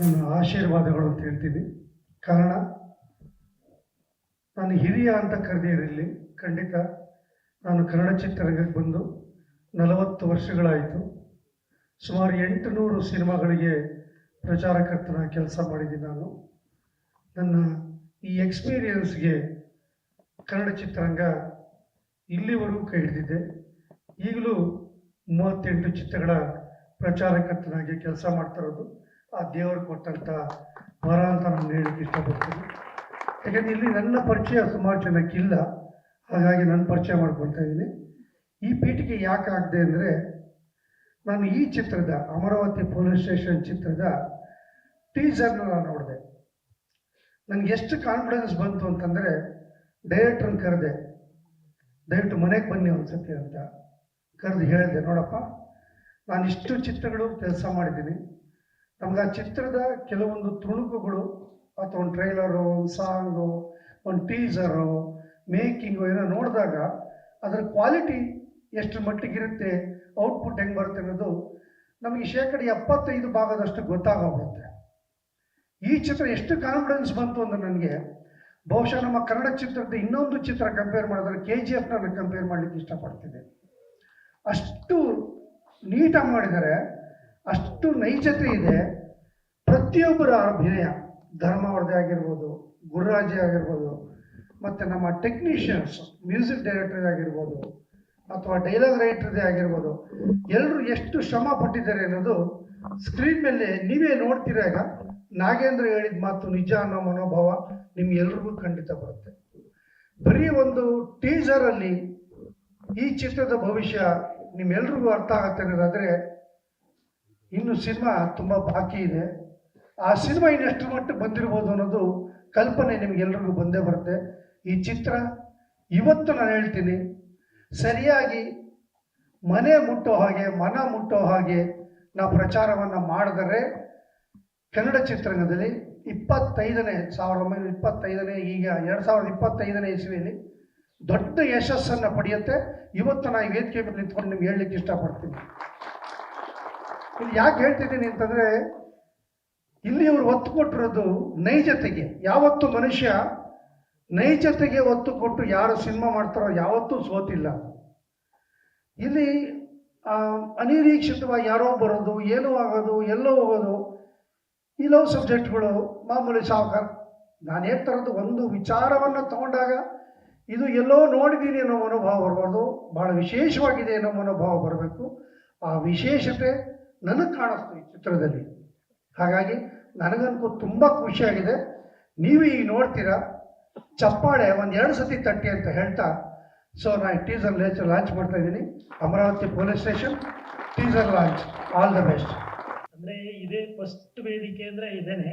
ನನ್ನ ಆಶೀರ್ವಾದಗಳು ಅಂತ ಹೇಳ್ತೀನಿ. ಕಾರಣ ನಾನು ಹಿರಿಯ ಅಂತ ಕರೆದಿರಲಿ, ಖಂಡಿತ ನಾನು ಕನ್ನಡ ಚಿತ್ರರಂಗಕ್ಕೆ ಬಂದು 40 ವರ್ಷಗಳಾಯಿತು. ಸುಮಾರು 800 ಸಿನಿಮಾಗಳಿಗೆ ಪ್ರಚಾರಕರ್ತನ ಕೆಲಸ ಮಾಡಿದ್ದೀನಿ ನಾನು. ನನ್ನ ಈ ಎಕ್ಸ್ಪೀರಿಯನ್ಸ್ಗೆ ಕನ್ನಡ ಚಿತ್ರರಂಗ ಇಲ್ಲಿವರೆಗೂ ಕೈ ಹಿಡಿದಿದೆ. ಈಗಲೂ 38 ಚಿತ್ರಗಳ ಪ್ರಚಾರಕರ್ತನಾಗಿ ಕೆಲಸ ಮಾಡ್ತಾ ಇರೋದು ಆ ದೇವರು ಕೊಟ್ಟಂಥ ವರ ಅಂತ ನಾನು ಹೇಳಲಿಕ್ಕೆ ಇಷ್ಟಪಡ್ತೀನಿ. ಯಾಕೆಂದರೆ ಇಲ್ಲಿ ನನ್ನ ಪರಿಚಯ ಸುಮಾರು ಜನಕ್ಕಿಲ್ಲ, ಹಾಗಾಗಿ ನನ್ನ ಪರಿಚಯ ಮಾಡ್ಕೊಳ್ತಾ ಇದ್ದೀನಿ. ಈ ಪೀಠಿಗೆ ಯಾಕೆ ಆಗದೆ ಅಂದರೆ, ನಾನು ಈ ಚಿತ್ರದ ಅಮರಾವತಿ ಪೊಲೀಸ್ ಸ್ಟೇಷನ್ ಚಿತ್ರದ ಟೀಸರ್ನ ನಾನು ನೋಡಿದೆ. ನನಗೆ ಎಷ್ಟು ಕಾನ್ಫಿಡೆನ್ಸ್ ಬಂತು ಅಂತಂದರೆ, ಡೈರೆಕ್ಟ್ರನ್ನ ಕರೆದೆ, ದಯವಿಟ್ಟು ಮನೆಗೆ ಬನ್ನಿ ಒಂದ್ಸತಿ ಅಂತ ಕರೆದು ಹೇಳಿದೆ, ನೋಡಪ್ಪ ನಾನು ಇಷ್ಟು ಚಿತ್ರಗಳು ಕೆಲಸ ಮಾಡಿದ್ದೀನಿ, ನಮ್ಗೆ ಆ ಚಿತ್ರದ ಕೆಲವೊಂದು ತುಣುಕುಗಳು ಅಥವಾ ಒಂದು ಟ್ರೈಲರು, ಒಂದು ಸಾಂಗು, ಒಂದು ಟೀಸರು, ಮೇಕಿಂಗು ಏನೋ ನೋಡಿದಾಗ ಅದರ ಕ್ವಾಲಿಟಿ ಎಷ್ಟು ಮಟ್ಟಿಗಿರುತ್ತೆ, ಔಟ್ಪುಟ್ ಹೆಂಗೆ ಬರುತ್ತೆ ಅನ್ನೋದು ನಮಗೆ 75% ಗೊತ್ತಾಗೋಗ್ಬಿಡುತ್ತೆ. ಈ ಚಿತ್ರ ಎಷ್ಟು ಕಾನ್ಫಿಡೆನ್ಸ್ ಬಂತು ಅಂದರೆ ನನಗೆ, ಬಹುಶಃ ನಮ್ಮ ಕನ್ನಡ ಚಿತ್ರದ ಇನ್ನೊಂದು ಚಿತ್ರ ಕಂಪೇರ್ ಮಾಡಿದ್ರೆ KGF ನಾನು ಕಂಪೇರ್ ಮಾಡಲಿಕ್ಕೆ ಇಷ್ಟಪಡ್ತಿದ್ದೆ. ಅಷ್ಟು ನೀಟಾಗಿ ಮಾಡಿದ್ದಾರೆ, ಅಷ್ಟು ನೈಜತೆ ಇದೆ. ಪ್ರತಿಯೊಬ್ಬರ ಅಭಿನಯ, ಧರ್ಮವರ್ಧೆ ಆಗಿರ್ಬೋದು, ಗುರುರಾಜೆ ಆಗಿರ್ಬೋದು, ಮತ್ತು ನಮ್ಮ ಟೆಕ್ನಿಷಿಯನ್ಸ್, ಮ್ಯೂಸಿಕ್ ಡೈರೆಕ್ಟರ್ ಆಗಿರ್ಬೋದು, ಅಥವಾ ಡೈಲಾಗ್ ರೈಟರ್ದೇ ಆಗಿರ್ಬೋದು, ಎಲ್ಲರೂ ಎಷ್ಟು ಶ್ರಮ ಪಟ್ಟಿದ್ದಾರೆ ಅನ್ನೋದು ಸ್ಕ್ರೀನ್ ಮೇಲೆ ನೀವೇ ನೋಡ್ತಿರಾಗ ನಾಗೇಂದ್ರ ಹೇಳಿದ ಮಾತು ನಿಜ ಅನ್ನೋ ಮನೋಭಾವ ನಿಮ್ಗೆಲ್ರಿಗೂ ಖಂಡಿತ ಬರುತ್ತೆ. ಬರೀ ಒಂದು ಟೀಸರಲ್ಲಿ ಈ ಚಿತ್ರದ ಭವಿಷ್ಯ ನಿಮ್ಮೆಲ್ರಿಗೂ ಅರ್ಥ ಆಗತ್ತೆ ಅನ್ನೋದಾದರೆ, ಇನ್ನು ಸಿನಿಮಾ ತುಂಬ ಬಾಕಿ ಇದೆ. ಆ ಸಿನಿಮಾ ಇನ್ನೆಷ್ಟು ಮಟ್ಟಿಗೆ ಬಂದಿರ್ಬೋದು ಅನ್ನೋದು ಕಲ್ಪನೆ ನಿಮಗೆಲ್ರಿಗೂ ಬಂದೇ ಬರುತ್ತೆ. ಈ ಚಿತ್ರ ಇವತ್ತು ನಾನು ಹೇಳ್ತೀನಿ, ಸರಿಯಾಗಿ ಮನೆ ಮುಟ್ಟೋ ಹಾಗೆ, ಮನ ಮುಟ್ಟೋ ಹಾಗೆ ನಾವು ಪ್ರಚಾರವನ್ನು ಮಾಡಿದರೆ ಕನ್ನಡ ಚಿತ್ರರಂಗದಲ್ಲಿ 1925 ಈಗ 2025 ಇಸ್ವಿಯಲ್ಲಿ ದೊಡ್ಡ ಯಶಸ್ಸನ್ನು ಪಡೆಯುತ್ತೆ. ಇವತ್ತು ನಾನು ವೇದಿಕೆ ಮೇಲೆ ನಿಂತ್ಕೊಂಡು ನಿಮ್ಗೆ ಹೇಳಲಿಕ್ಕೆ ಇಷ್ಟಪಡ್ತೀನಿ. ಇಲ್ಲಿ ಯಾಕೆ ಹೇಳ್ತಿದ್ದೀನಿ ಅಂತಂದರೆ, ಇಲ್ಲಿ ಇವರು ಒತ್ತು ಕೊಟ್ಟಿರೋದು ನೈಜತೆಗೆ. ಯಾವತ್ತು ಮನುಷ್ಯ ನೈಜತೆಗೆ ಒತ್ತು ಕೊಟ್ಟು ಯಾರು ಸಿನಿಮಾ ಮಾಡ್ತಾರೋ ಯಾವತ್ತೂ ಸೋತಿಲ್ಲ. ಇಲ್ಲಿ ಅನಿರೀಕ್ಷಿತವಾಗಿ ಯಾರೋ ಬರೋದು, ಏನೋ ಆಗೋದು, ಎಲ್ಲೋ ಹೋಗೋದು, ಈ ಲವ್ ಸಬ್ಜೆಕ್ಟ್ಗಳು ಮಾಮೂಲಿ ಸಾವುಕಾರ. ನಾನು ಹೇಳ್ತಾರದು ಒಂದು ವಿಚಾರವನ್ನು ತಗೊಂಡಾಗ ಇದು ಎಲ್ಲೋ ನೋಡಿದ್ದೀನಿ ಅನ್ನೋ ಮನೋಭಾವ ಬರಬಾರ್ದು, ಭಾಳ ವಿಶೇಷವಾಗಿದೆ ಅನ್ನೋ ಮನೋಭಾವ ಬರಬೇಕು. ಆ ವಿಶೇಷತೆ ನನಗೆ ಕಾಣಿಸ್ತು ಈ ಚಿತ್ರದಲ್ಲಿ. ಹಾಗಾಗಿ ನನಗಂತೂ ತುಂಬ ಖುಷಿಯಾಗಿದೆ. ನೀವು ಈಗ ನೋಡ್ತೀರಾ, ಚಪ್ಪಾಳೆ 1-2 ಸತಿ ತಟ್ಟಿ ಅಂತ ಹೇಳ್ತಾ, ಸೊ ನಾನು ಟೀಸರ್ ಲಾಂಚ್ ಮಾಡ್ತಾ ಇದ್ದೀನಿ. Amaravati police station teaser launch. All the best. ಅಂದರೆ ಇದೇ ಫಸ್ಟ್ ವೇದಿಕೆ ಅಂದರೆ ಇದೇನೆ.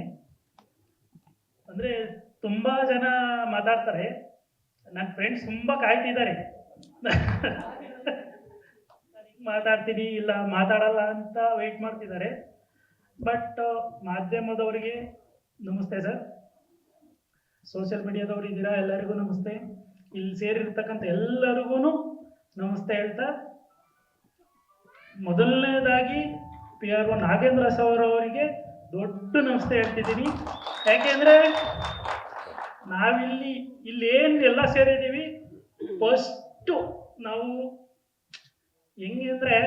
ಅಂದರೆ ತುಂಬ ಜನ ಮಾತಾಡ್ತಾರೆ, ನನ್ನ ಫ್ರೆಂಡ್ಸ್ ತುಂಬ ಕಾಯ್ತಿದ್ದಾರೆ ಮಾತಾಡ್ತೀನಿ ಇಲ್ಲ ಮಾತಾಡಲ್ಲ ಅಂತ ವೆಯ್ಟ್ ಮಾಡ್ತಿದ್ದಾರೆ. ಬಟ್ ಮಾಧ್ಯಮದವರಿಗೆ ನಮಸ್ತೆ ಸರ್, ಸೋಷಿಯಲ್ ಮೀಡಿಯಾದವರು ಇದ್ದೀರಾ, ಎಲ್ಲರಿಗೂ ನಮಸ್ತೆ. ಇಲ್ಲಿ ಸೇರಿರ್ತಕ್ಕಂಥ ಎಲ್ಲರಿಗೂ ನಮಸ್ತೆ ಹೇಳ್ತಾ, ಮೊದಲನೇದಾಗಿ PRO ನಾಗೇಂದ್ರ ಸರ್ ಅವರಿಗೆ ದೊಡ್ಡ ನಮಸ್ತೆ ಹೇಳ್ತಿದ್ದೀನಿ. ಯಾಕೆಂದರೆ ಇಲ್ಲೇನು ಎಲ್ಲ ಸೇರಿದ್ದೀವಿ, ಫಸ್ಟು ನಾವು ಹೆಂಗೆ ಅಂದರೆ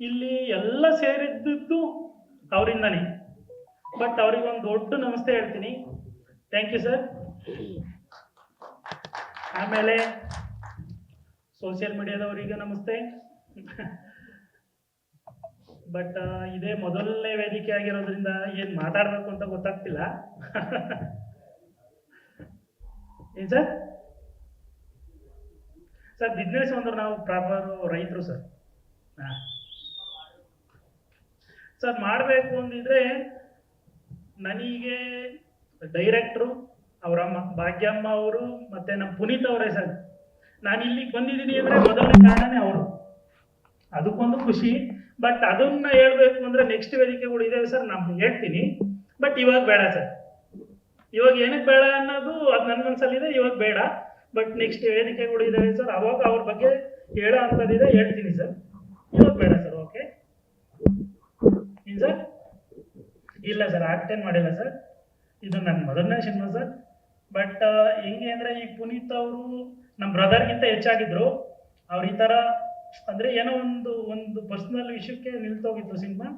ಇಲ್ಲಿ ಎಲ್ಲ ಸೇರಿದ್ದು ಅವರಿಂದನೇ. ಬಟ್ ಅವ್ರಿಗೆ ಒಂದು ದೊಡ್ಡ ನಮಸ್ತೆ ಹೇಳ್ತೀನಿ. Thank you sir. ಆಮೇಲೆ ಸೋಷಿಯಲ್ ಮೀಡಿಯಾದವರಿಗೆ ನಮಸ್ತೆ. ಬಟ್ ಇದೇ ಮೊದಲನೇ ವೇದಿಕೆ ಆಗಿರೋದ್ರಿಂದ ಏನು ಮಾತಾಡಬೇಕು ಅಂತ ಗೊತ್ತಾಗ್ತಿಲ್ಲ ಏನು ಸರ್? ಸರ್ ಬಿಸ್ನೆಸ್ ಅಂದ್ರೆ ನಾವು ಪ್ರಾಪರ್ ರೈತರು ಸರ್. ಹಾಂ ಸರ್, ಮಾಡಬೇಕು ಅಂದಿದ್ರೆ ನನಗೆ ಡೈರೆಕ್ಟ್ರು ಅವರಮ್ಮ ಭಾಗ್ಯಮ್ಮ ಅವರು ಮತ್ತು ನಮ್ಮ ಪುನೀತ್ ಅವರೇ ಸರ್. ನಾನು ಇಲ್ಲಿಗೆ ಬಂದಿದ್ದೀನಿ ಅಂದರೆ ಮೊದಲನೇ ಕಾರಣನೇ ಅವರು, ಅದಕ್ಕೊಂದು ಖುಷಿ. ಬಟ್ ಅದನ್ನು ಹೇಳಬೇಕು ಅಂದರೆ ನೆಕ್ಸ್ಟ್ ವೇದಿಕೆಗಳು ಇದ್ದಾವೆ ಸರ್, ನಾನು ಹೇಳ್ತೀನಿ. ಬಟ್ ಇವಾಗ ಬೇಡ ಸರ್, ಇವಾಗ ಏನಕ್ಕೆ ಬೇಡ ಅನ್ನೋದು ಅದು ನನ್ನ ಮನಸ್ಸಲ್ಲಿದೆ, ಇವಾಗ ಬೇಡ. ಬಟ್ ನೆಕ್ಸ್ಟ್ ವೇದಿಕೆಗಳು ಇದ್ದಾವೆ ಸರ್, ಅವಾಗ ಅವ್ರ ಬಗ್ಗೆ ಹೇಳೋ ಅಂಥದ್ದಿದೆ, ಹೇಳ್ತೀನಿ ಸರ್. ಇವಾಗ ಬೇಡ ಸರ್. ಓಕೆ ಏನು ಸರ್? ಇಲ್ಲ ಸರ್, ಆಕ್ಟೇನ್ ಮಾಡಿಲ್ಲ ಸರ್. ಇದು ನನ್ನ ಮೊದಲನೇ ಸಿನಿಮಾ ಸರ್. ಬಟ್ ಹೆಂಗೆ ಅಂದರೆ ಈ ಪುನೀತ್ ಅವರು ನಮ್ಮ ಬ್ರದರ್ಗಿಂತ ಹೆಚ್ಚಾಗಿದ್ರು. ಅವ್ರು ಈ ಥರ ಅಂದರೆ ಏನೋ ಒಂದು ಪರ್ಸ್ನಲ್ ವಿಷಯಕ್ಕೆ ನಿಲ್ತೋಗಿತ್ತು ಸಿನಿಮಾ.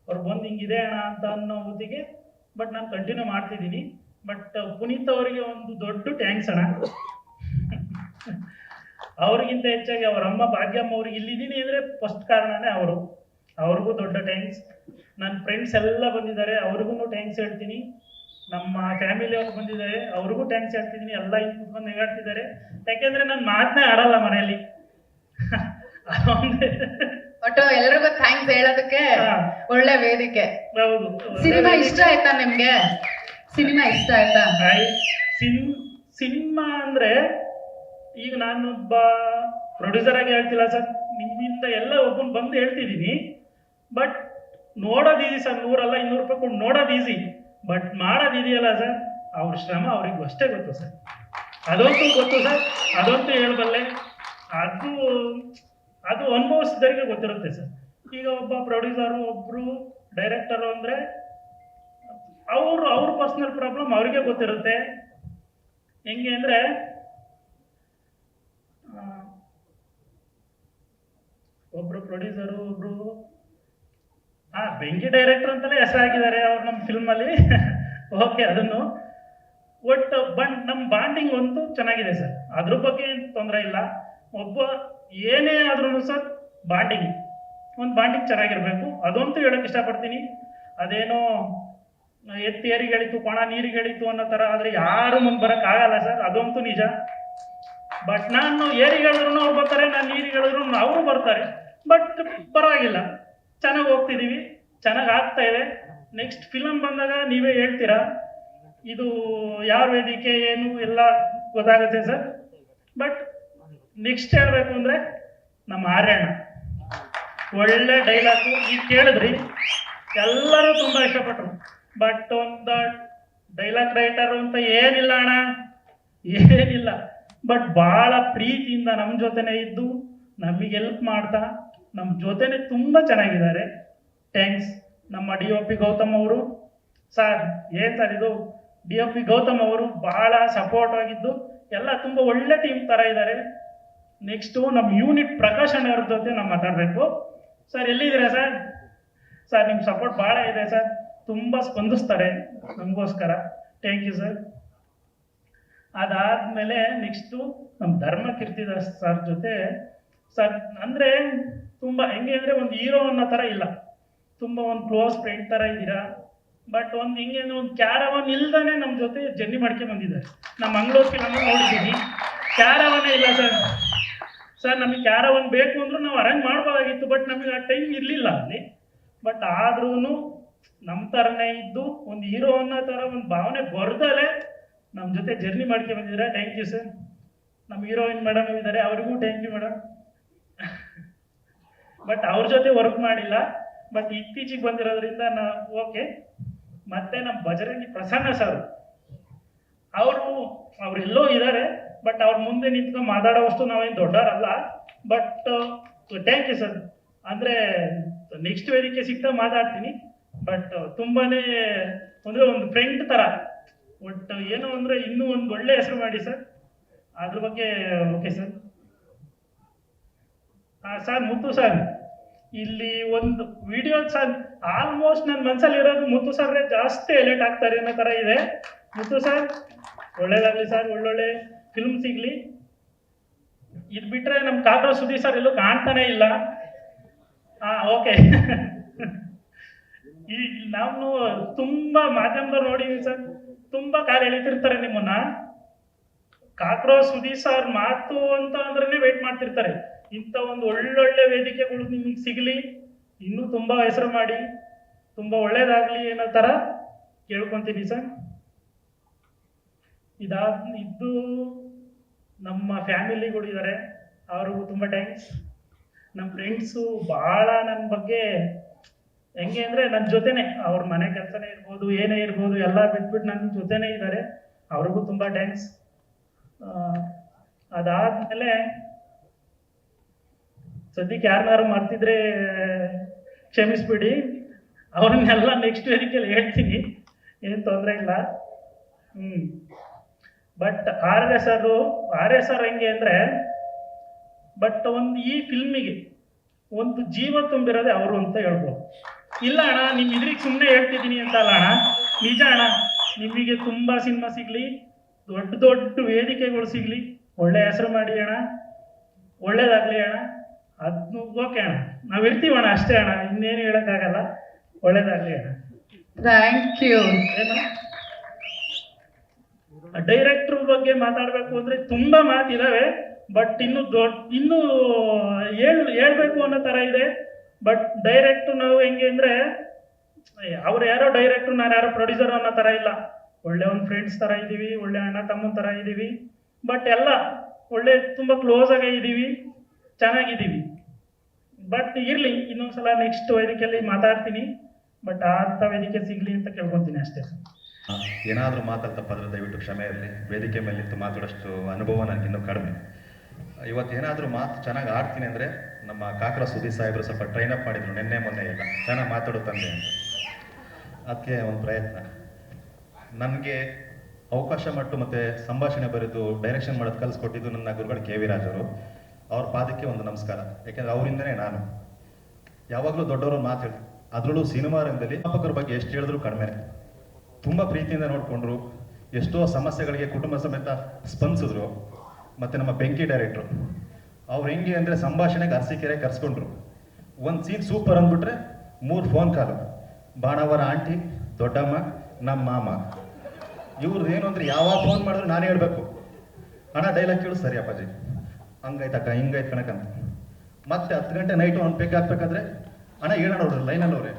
ಅವ್ರು ಬಂದು ಹಿಂಗಿದೆ ಅಣ್ಣ ಅಂತ ಅನ್ನೋ ಹೊತ್ತಿಗೆ ಬಟ್ ನಾನು ಕಂಟಿನ್ಯೂ ಮಾಡ್ತಿದ್ದೀನಿ. ಬಟ್ ಪುನೀತ್ ಅವರಿಗೆ ಒಂದು ದೊಡ್ಡ ಟ್ಯಾಂಕ್ಸ್ ಅಣ್ಣ. ಅವ್ರಿಗಿಂತ ಹೆಚ್ಚಾಗಿ ಅವ್ರ ಅಮ್ಮ ಭಾಗ್ಯಮ್ಮ ಅವ್ರಿಗೆ ಇಲ್ಲಿದ್ದೀನಿ ಅಂದರೆ ಫಸ್ಟ್ ಕಾರಣನೇ ಅವರು. ಅವ್ರಿಗೂ ದೊಡ್ಡ ಟ್ಯಾಂಕ್ಸ್. ನನ್ನ ಫ್ರೆಂಡ್ಸ್ ಎಲ್ಲ ಬಂದಿದ್ದಾರೆ, ಅವ್ರಿಗೂ ಟ್ಯಾಂಕ್ಸ್ ಹೇಳ್ತೀನಿ. ನಮ್ಮ ಫ್ಯಾಮಿಲಿ ಅವ್ರು ಬಂದಿದ್ದಾರೆ, ಅವ್ರಿಗೂ ಟ್ಯಾಂಕ್ಸ್ ಹೇಳ್ತಿದ್ದೀನಿ. ಎಲ್ಲ ಇಲ್ಲಿ ಕುತ್ಕೊಂಡು ನೆಗಾಡ್ತಿದ್ದಾರೆ. ಯಾಕೆಂದ್ರೆ ನಾನು ಮಾತನ್ನೇ ಆಡಲ್ಲ ಮನೆಯಲ್ಲಿ. ಒಟ್ಟು ಎಲ್ರಿಗೂ ಥ್ಯಾಂಕ್ಸ್ ಹೇಳೋದಕ್ಕೆ ಒಳ್ಳೆ ವೇದಿಕೆ. ಹೌದು. ಸಿನಿಮಾ ಇಷ್ಟ ಆಯ್ತಾ ನಿಮ್ಗೆ? ಸಿನಿಮಾ ಇಷ್ಟ ಆಯ್ತಾ? ಸಿನಿಮಾ ಅಂದ್ರೆ ಈಗ ನಾನೊಬ್ಬ ಪ್ರೊಡ್ಯೂಸರ್ ಆಗಿ ಹೇಳ್ತಿಲ್ಲ ಸರ್, ನಿಮ್ಮಿಂದ ಎಲ್ಲ ಒಬ್ಬನ್ ಬಂದು ಹೇಳ್ತಿದ್ದೀನಿ. ಬಟ್ ನೋಡೋದು ಈಸಿ ಸರ್, 100 ಅಲ್ಲ 200 ರೂಪಾಯಿ ಕೊಟ್ಟು ನೋಡೋದು ಈಸಿ. ಬಟ್ ಮಾಡೋದು ಇದೆಯಲ್ಲ ಸರ್, ಅವ್ರ ಶ್ರಮ ಅವ್ರಿಗೆ ಅಷ್ಟೇ ಗೊತ್ತು ಸರ್. ಅದಂತೂ ಗೊತ್ತು ಸರ್, ಅದಂತೂ ಹೇಳ್ಬಲ್ಲೆ. ಅದು ಅನುಭವಿಸಿದವರಿಗೆ ಗೊತ್ತಿರುತ್ತೆ ಸರ್. ಈಗ ಒಬ್ಬ ಪ್ರೊಡ್ಯೂಸರು, ಒಬ್ರು ಡೈರೆಕ್ಟರು ಅಂದರೆ ಅವ್ರ ಪರ್ಸ್ನಲ್ ಪ್ರಾಬ್ಲಮ್ ಅವ್ರಿಗೆ ಗೊತ್ತಿರುತ್ತೆ. ಹೆಂಗೆ ಅಂದರೆ ಒಬ್ರು ಪ್ರೊಡ್ಯೂಸರು, ಒಬ್ರು ಬೆಂಕಿ ಡೈರೆಕ್ಟರ್ ಅಂತಲೇ ಹೆಸರಾಗಿದ್ದಾರೆ ಅವ್ರು ನಮ್ಮ ಫಿಲ್ಮಲ್ಲಿ. ಓಕೆ, ಅದನ್ನು ಒಟ್ಟು ನಮ್ಮ ಬಾಂಡಿಂಗ್ ಒಂದು ಚೆನ್ನಾಗಿದೆ ಸರ್. ಅದ್ರ ಬಗ್ಗೆ ಏನು ತೊಂದರೆ ಇಲ್ಲ. ಒಬ್ಬ ಏನೇ ಆದ್ರೂ ಸರ್ ಒಂದು ಬಾಂಡಿಂಗ್ ಚೆನ್ನಾಗಿರ್ಬೇಕು. ಅದಂತೂ ಹೇಳೋಕೆ ಇಷ್ಟಪಡ್ತೀನಿ. ಅದೇನೋ ಎತ್ತಿ ಏರಿಗಳಿತು ಕೊಣ ನೀರಿಗಳಿತು ಅನ್ನೋ ಥರ ಆದರೆ ಯಾರು ಮುಂದೆ ಬರೋಕ್ಕಾಗಲ್ಲ ಸರ್, ಅದಂತೂ ನಿಜ. ಬಟ್ ನಾನು ಏರಿಗಳಿದ್ರು ಅವ್ರು ಬರ್ತಾರೆ, ನಾನು ನೀರಿಗಳಿದ್ರು ಅವರು ಬರ್ತಾರೆ. ಬಟ್ ಪರವಾಗಿಲ್ಲ, ಚೆನ್ನಾಗಿ ಹೋಗ್ತಿದ್ದೀವಿ, ಚೆನ್ನಾಗಿ ಆಗ್ತಾ ಇದೆ. ನೆಕ್ಸ್ಟ್ ಫಿಲಮ್ ಬಂದಾಗ ನೀವೇ ಹೇಳ್ತೀರಾ ಇದು ಯಾವ ವೇದಿಕೆ ಏನು ಎಲ್ಲ ಗೊತ್ತಾಗುತ್ತೆ ಸರ್. ಬಟ್ ನೆಕ್ಸ್ಟ್ ಹೇಳಬೇಕು ಅಂದರೆ ನಮ್ಮ ಆರ್ಯಣ್ಣ ಒಳ್ಳೆ ಡೈಲಾಗು ಈಗ ಕೇಳಿದ್ರಿ, ಎಲ್ಲರೂ ತುಂಬ ಇಷ್ಟಪಟ್ಟರು. ಬಟ್ ಒಂದು ಡೈಲಾಗ್ ರೈಟರು ಅಂತ ಏನಿಲ್ಲ ಅಣ್ಣ, ಏನಿಲ್ಲ. ಬಟ್ ಭಾಳ ಪ್ರೀತಿಯಿಂದ ನಮ್ಮ ಜೊತೆನೇ ಇದ್ದು ನಮಗೆ ಹೆಲ್ಪ್ ಮಾಡ್ತಾ ನಮ್ಮ ಜೊತೆನೇ ತುಂಬ ಚೆನ್ನಾಗಿದ್ದಾರೆ. ಥ್ಯಾಂಕ್ಸ್. ನಮ್ಮ DOP ಗೌತಮ್ ಅವರು ಸರ್, ಏನು ಸರ್ ಇದು DOP ಗೌತಮ್ ಅವರು ಭಾಳ ಸಪೋರ್ಟ್ ಆಗಿದ್ದು ಎಲ್ಲ ತುಂಬ ಒಳ್ಳೆ ಟೀಮ್ ಥರ ಇದ್ದಾರೆ. ನೆಕ್ಸ್ಟು ನಮ್ಮ ಯೂನಿಟ್ ಪ್ರಕಾಶ್ ಅವ್ರ ಜೊತೆ ನಾವು ಮಾತಾಡಬೇಕು. ಸರ್ ಎಲ್ಲಿದ್ದೀರಾ ಸರ್? ಸರ್ ನಿಮ್ಮ ಸಪೋರ್ಟ್ ಭಾಳ ಇದೆ ಸರ್, ತುಂಬ ಸ್ಪಂದಿಸ್ತಾರೆ ನಮಗೋಸ್ಕರ. Thank you sir. ಅದಾದಮೇಲೆ ನೆಕ್ಸ್ಟು ನಮ್ಮ ಧರ್ಮಕೀರ್ತಿದಾಸ್ ಸರ್ ಜೊತೆ ಸರ್ ಅಂದರೆ ತುಂಬ ಹೆಂಗೆ ಅಂದರೆ ಒಂದು ಹೀರೋ ಅನ್ನೋ ಥರ ಇಲ್ಲ, ತುಂಬ ಒಂದು ಕ್ಲೋಸ್ ಫ್ರೆಂಡ್ ಥರ ಇದ್ದೀರಾ. ಬಟ್ ಒಂದು ಹೆಂಗೆ ಅಂದರೆ ಒಂದು ಕ್ಯಾರವನ್ ಇಲ್ದೇ ನಮ್ಮ ಜೊತೆ ಜರ್ನಿ ಮಾಡ್ಕೊಂಡು ಬಂದಿದ್ದಾರೆ. ನಮ್ಮ ಮಂಗಳೂರು ಫಿಲಮ್ ನೋಡಿದ್ದೀನಿ, ಕ್ಯಾರವನ್ನೇ ಇಲ್ಲ ಸರ್. ಸರ್ ನಮಗೆ ಕ್ಯಾರವನ್ ಬೇಕು ಅಂದ್ರೂ ನಾವು ಅರೇಂಜ್ ಮಾಡ್ಬೋದಾಗಿತ್ತು, ಬಟ್ ನಮಗೆ ಆ ಟೈಮ್ ಇರಲಿಲ್ಲ ಅಲ್ಲಿ. ಬಟ್ ಆದ್ರೂ ನಮ್ಮ ಥರನೇ ಇದ್ದು ಒಂದು ಹೀರೋ ಅನ್ನೋ ಥರ ಒಂದು ಭಾವನೆ ಬರ್ದಲೇ ನಮ್ಮ ಜೊತೆ ಜರ್ನಿ ಮಾಡ್ಕೊಂಡು ಬಂದಿದ್ದಾರೆ. Thank you sir. ನಮ್ಮ ಹೀರೋಯಿನ್ ಮೇಡಮ್ ಇದ್ದಾರೆ, ಅವರಿಗೂ ಥ್ಯಾಂಕ್ ಯು ಮೇಡಮ್. ಬಟ್ ಅವ್ರ ಜೊತೆ ವರ್ಕ್ ಮಾಡಿಲ್ಲ, ಬಟ್ ಇತ್ತೀಚೆಗೆ ಬಂದಿರೋದ್ರಿಂದ ಓಕೆ. ಮತ್ತೆ ನಮ್ಮ ಬಜರಂಗಿ ಪ್ರಸನ್ನ ಸರ್, ಅವರೆಲ್ಲೋ ಇದ್ದಾರೆ, ಬಟ್ ಅವ್ರ ಮುಂದೆ ನಿಂತ್ಕೊಂಡು ಮಾತಾಡೋವಷ್ಟು ನಾವೇನು ದೊಡ್ಡವರಲ್ಲ. But thank you sir. ಅಂದರೆ ನೆಕ್ಸ್ಟ್ ವೇದಿಕೆ ಸಿಗ್ತಾ ಮಾತಾಡ್ತೀನಿ. ಬಟ್ ತುಂಬಾನೇ ಅಂದರೆ ಒಂದು ಫ್ರೆಂಡ್ ಥರ. ಒಟ್ಟು ಏನು ಅಂದರೆ ಇನ್ನೂ ಒಂದು ಒಳ್ಳೆ ಹೆಸರು ಮಾಡಿ ಸರ್, ಅದ್ರ ಬಗ್ಗೆ ಓಕೆ ಸರ್. ಸರ್ ಮುತ್ತು ಸರ್, ಇಲ್ಲಿ ಒಂದು ವಿಡಿಯೋ ಸರ್ ಆಲ್ಮೋಸ್ಟ್ ನನ್ನ ಮನಸ್ಸಲ್ಲಿ ಇರೋದು ಮುತ್ತು ಸರ್ರೆ ಜಾಸ್ತಿ ಹೈಲೈಟ್ ಆಗ್ತಾರೆ ಅನ್ನೋ ಥರ ಇದೆ. ಮುತ್ತು ಸರ್ ಒಳ್ಳೇದಾಗಲಿ ಸರ್, ಒಳ್ಳೊಳ್ಳೆ ಫಿಲ್ಮ್ ಸಿಗಲಿ. ಇದು ಬಿಟ್ಟರೆ ನಮ್ಮ ಕಾಕ್ರ ಸುದೀಪ್ ಸರ್ ಎಲ್ಲೂ ಕಾಣ್ತಾನೆ ಇಲ್ಲ. ಓಕೆ. ಈ ನಾನು ತುಂಬ ಮಾಧ್ಯಮದವ್ರು ನೋಡಿದೀನಿ ಸರ್, ತುಂಬ ಕಾಲ ಎಳಿತಿರ್ತಾರೆ ನಿಮ್ಮನ್ನ. ಕಾಕ್ರೋಚ್ ಸುದೀಪ್ ಸರ್ ಮಾತು ಅಂತ ಅಂದ್ರೇ ವೇಟ್ ಮಾಡ್ತಿರ್ತಾರೆ. ಇಂಥ ಒಂದು ಒಳ್ಳೊಳ್ಳೆ ವೇದಿಕೆಗಳು ನಿಮಗೆ ಸಿಗಲಿ, ಇನ್ನೂ ತುಂಬ ಹೆಸರು ಮಾಡಿ, ತುಂಬ ಒಳ್ಳೇದಾಗಲಿ ಅನ್ನೋ ಥರ ಕೇಳ್ಕೊತೀನಿ ಸರ್. ಇದ್ದು ನಮ್ಮ ಫ್ಯಾಮಿಲಿಗಳಿದ್ದಾರೆ, ಅವ್ರಿಗೂ ತುಂಬ ಥ್ಯಾಂಕ್ಸ್. ನಮ್ಮ ಫ್ರೆಂಡ್ಸು ಭಾಳ ನನ್ನ ಬಗ್ಗೆ ಹೆಂಗೆ ಅಂದರೆ ನನ್ನ ಜೊತೆನೇ, ಅವ್ರ ಮನೆ ಕೆಲಸನೇ ಇರ್ಬೋದು, ಏನೇ ಇರ್ಬೋದು, ಎಲ್ಲ ಬಿಟ್ಬಿಟ್ಟು ನನ್ನ ಜೊತೆನೇ ಇದ್ದಾರೆ. ಅವ್ರಿಗೂ ತುಂಬ ಥ್ಯಾಂಕ್ಸ್. ಅದಾದಮೇಲೆ ಸದ್ಯಕ್ಕೆ ಯಾರನ್ನಾರು ಮರ್ತಿದ್ರೆ ಕ್ಷಮಿಸ್ಬಿಡಿ. ಅವ್ರನ್ನೆಲ್ಲ ನೆಕ್ಸ್ಟ್ ವೇದಿಕೆಯಲ್ಲಿ ಹೇಳ್ತೀನಿ, ಏನು ತೊಂದರೆ ಇಲ್ಲ. ಬಟ್ ಆರ್ ಎಸ್ ಆರ್ ಹೆಂಗೆ ಅಂದರೆ, ಬಟ್ ಒಂದು ಈ ಫಿಲ್ಮಿಗೆ ಒಂದು ಜೀವ ತುಂಬಿರೋದೆ ಅವರು ಅಂತ ಹೇಳ್ಬೋದು. ಇಲ್ಲ ಅಣ್ಣ, ನಿಮ್ಮ ಇದ್ರಿಗೆ ಸುಮ್ಮನೆ ಹೇಳ್ತಿದ್ದೀನಿ ಅಂತ ಅಲ್ಲ ಅಣ್ಣ, ನಿಜ ಅಣ್ಣ. ನಿಮಗೆ ತುಂಬ ಸಿನಿಮಾ ಸಿಗಲಿ, ದೊಡ್ಡ ದೊಡ್ಡ ವೇದಿಕೆಗಳು ಸಿಗಲಿ, ಒಳ್ಳೆ ಹೆಸರು ಮಾಡಿ ಅಣ್ಣ, ಒಳ್ಳೇದಾಗಲಿ ಅಣ್ಣ. ಅದು ಓಕೆ ಅಣ್ಣ, ನಾವು ಇರ್ತೀವಣ್ಣ, ಅಷ್ಟೇ ಅಣ್ಣ, ಇನ್ನೇನು ಹೇಳೋಕ್ಕಾಗಲ್ಲ. ಒಳ್ಳೇದಾಗಲಿ ಅಣ್ಣ. Thank you. ಏನು ಡೈರೆಕ್ಟ್ರ್ ಬಗ್ಗೆ ಮಾತಾಡಬೇಕು ಅಂದರೆ ತುಂಬ ಮಾತಿದ್ದಾವೆ, ಬಟ್ ಇನ್ನೂ ಹೇಳ್ಬೇಕು ಅನ್ನೋ ಥರ ಇದೆ. ಬಟ್ ಡೈರೆಕ್ಟ್ರು ನಾವು ಹೆಂಗೆ ಅಂದರೆ, ಅವ್ರು ಯಾರೋ ಡೈರೆಕ್ಟ್ರು, ನಾನು ಯಾರೋ ಪ್ರೊಡ್ಯೂಸರ್ ಅನ್ನೋ ಥರ ಇಲ್ಲ. ಒಳ್ಳೆ ಒಂದು ಫ್ರೆಂಡ್ಸ್ ಥರ ಇದ್ದೀವಿ, ಒಳ್ಳೆ ಅಣ್ಣ ತಮ್ಮನ ಥರ ಇದ್ದೀವಿ. ಬಟ್ ಎಲ್ಲ ಒಳ್ಳೆ ತುಂಬ ಕ್ಲೋಸ್ ಆಗೇ ಇದ್ದೀವಿ, ಚೆನ್ನಾಗಿದ್ದೀವಿ. ಬಟ್ ಇರಲಿ, ಇನ್ನೊಂದ್ಸಲ ನೆಕ್ಸ್ಟ್ ವೇದಿಕೆಯಲ್ಲಿ ಮಾತಾಡ್ತೀನಿ. ಬಟ್ ಅಂಥ ವೇದಿಕೆ ಸಿಗಲಿ ಅಂತ ಕೇಳ್ಕೊತೀನಿ ಅಷ್ಟೇ. ಏನಾದರೂ ಮಾತಾಡ ತಪ್ಪಾದ್ರೆ ದಯವಿಟ್ಟು ಕ್ಷಮೆ ಇರಲಿ. ವೇದಿಕೆ ಮೇಲೆ ನಿಂತು ಮಾತಾಡೋಷ್ಟು ಅನುಭವ ನನಗಿನ್ನೂ ಕಡಿಮೆ. ಇವತ್ತು ಏನಾದರೂ ಮಾತು ಚೆನ್ನಾಗಿ ಆಡ್ತೀನಿ ಅಂದರೆ ನಮ್ಮ ಕಾಕ್ರ ಸುದೀಪ್ ಸಾಹೇಬರು ಸ್ವಲ್ಪ ಟ್ರೈನ್ ಅಪ್ ಮಾಡಿದ್ರು, ಮೊನ್ನೆ ಎಲ್ಲ ಚೆನ್ನಾಗಿ ಮಾತಾಡೋ ತಂದೆ ಅಂತ. ಅದಕ್ಕೆ ಒಂದು ಪ್ರಯತ್ನ. ನನಗೆ ಅವಕಾಶ ಮತ್ತು ಸಂಭಾಷಣೆ ಬರೆದು ಡೈರೆಕ್ಷನ್ ಮಾಡೋದು ಕಲಿಸ್ಕೊಟ್ಟಿದ್ದು ನನ್ನ ಗುರುಗಳು ಕೆ ವಿ ರಾಜ್ ಅವರು. ಅವ್ರ ಪಾದಕ್ಕೆ ಒಂದು ನಮಸ್ಕಾರ. ಯಾಕೆಂದರೆ ಅವರಿಂದನೇ ನಾನು ಯಾವಾಗಲೂ ದೊಡ್ಡವರು ಮಾತು ಹೇಳ್ತೀನಿ. ಅದರಲ್ಲೂ ಸಿನಿಮಾ ರಂಗದಲ್ಲಿ ನಿರ್ಮಾಪಕರ ಬಗ್ಗೆ ಎಷ್ಟು ಹೇಳಿದ್ರು ಕಡಿಮೆ. ತುಂಬ ಪ್ರೀತಿಯಿಂದ ನೋಡಿಕೊಂಡ್ರು, ಎಷ್ಟೋ ಸಮಸ್ಯೆಗಳಿಗೆ ಕುಟುಂಬ ಸಮೇತ ಸ್ಪಂದಿಸಿದ್ರು. ಮತ್ತು ನಮ್ಮ ಬೆಂಕಿ ಡೈರೆಕ್ಟ್ರು ಅವ್ರು ಹೆಂಗೆ ಅಂದರೆ ಸಂಭಾಷಣೆಗೆ ಅರಸೀಕೆರೆ ಕರೆಸ್ಕೊಂಡ್ರು. ಒಂದು ಸೀನ್ ಸೂಪರ್ ಅಂದ್ಬಿಟ್ರೆ 3 ಫೋನ್ ಕಾಲು. ಬಾಣವರ ಆಂಟಿ, ದೊಡ್ಡಮ್ಮ, ನಮ್ಮ ಮಾಮ. ಇವ್ರದ್ದು ಏನು ಅಂದರೆ ಯಾವಾಗ ಫೋನ್ ಮಾಡಿದ್ರು ನಾನೇ ಹೇಳಬೇಕು, ಅಣ್ಣ ಡೈಲಾಗ್ ಕೇಳು, ಸರಿ ಅಪ್ಪಾಜಿ, ಹಂಗಾಯ್ತಕ್ಕ ಹಿಂಗಾಯ್ತು ಕಣಕಂತ. ಮತ್ತೆ 10 ಗಂಟೆ ನೈಟು ಅವ್ನು ಪೇಕ್ ಹಾಕ್ಬೇಕಾದ್ರೆ, ಅಣ್ಣ ಹೇಳೋಣ ನೋಡ್ರಿ ಲೈನಲ್ಲವ್ರೆ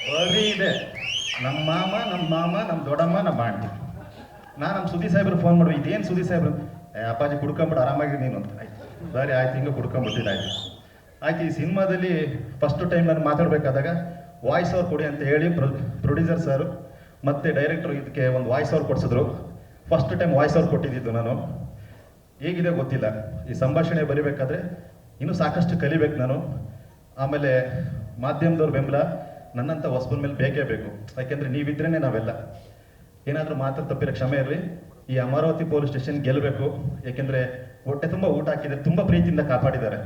ಬರೀ ಇದೆ. ನಮ್ಮ ಮಾಮ, ನಮ್ಮ ದೊಡ್ಡಮ್ಮ, ನಮ್ಮ ಆಂಟಿ. ನಾನು ನಮ್ಮ ಸುದೀಪ್ ಸಾಹೇಬ್ರು ಫೋನ್ ಮಾಡುವ, ಇದೇನು ಸುದೀಪ್ ಸಾಹೇಬ್ರು, ಅಪ್ಪಾಜಿ ಕುಡ್ಕೊಂಬಿಟ್ಟು ಆರಾಮಾಗಿ ನೀನು ಅಂತ. ಆಯ್ತು ಸರಿ ಆಯ್ತು, ಹಿಂಗೆ ಕುಡ್ಕೊಂಬಿಟ್ಟಿದ್ದಾಯ್ತು. ಆಯ್ತು, ಈ ಸಿನಿಮಾದಲ್ಲಿ ಫಸ್ಟ್ ಟೈಮ್ ನಾನು ಮಾತಾಡಬೇಕಾದಾಗ ವಾಯ್ಸ್ ಓವರ್ ಕೊಡಿ ಅಂತ ಹೇಳಿ ಪ್ರೊಡ್ಯೂಸರ್ ಸರ್ ಮತ್ತು ಡೈರೆಕ್ಟ್ರು ಇದಕ್ಕೆ ಒಂದು ವಾಯ್ಸ್ ಓವರ್ ಕೊಡಿಸಿದ್ರು. ಫಸ್ಟ್ ಟೈಮ್ ವಾಯ್ಸ್ ಓವರ್ ಕೊಟ್ಟಿದ್ದು ನಾನು. ಹೇಗಿದೆ ಗೊತ್ತಿಲ್ಲ, ಈ ಸಂಭಾಷಣೆ ಬರಿಬೇಕಾದ್ರೆ ಇನ್ನೂ ಸಾಕಷ್ಟು ಕಲಿಬೇಕು ನಾನು. ಆಮೇಲೆ ಮಾಧ್ಯಮದವ್ರ ಬೆಂಬಲ ನನ್ನಂಥ ಹೊಸಬರ ಮೇಲೆ ಬೇಕೇ ಬೇಕು. ಯಾಕೆಂದರೆ ನೀವಿದ್ರೇ ನಾವೆಲ್ಲ. ಏನಾದರೂ ಮಾತ್ರ ತಪ್ಪಿರೋ ಕ್ಷಮೆ ಇರಲಿ. ಈ ಅಮರಾವತಿ ಪೊಲೀಸ್ ಸ್ಟೇಷನ್ ಗೆಲ್ಲಬೇಕು. ಯಾಕೆಂದರೆ ಹೊಟ್ಟೆ ತುಂಬ ಊಟ ಹಾಕಿದರೆ, ತುಂಬ ಪ್ರೀತಿಯಿಂದ ಕಾಪಾಡಿದ್ದಾರೆ.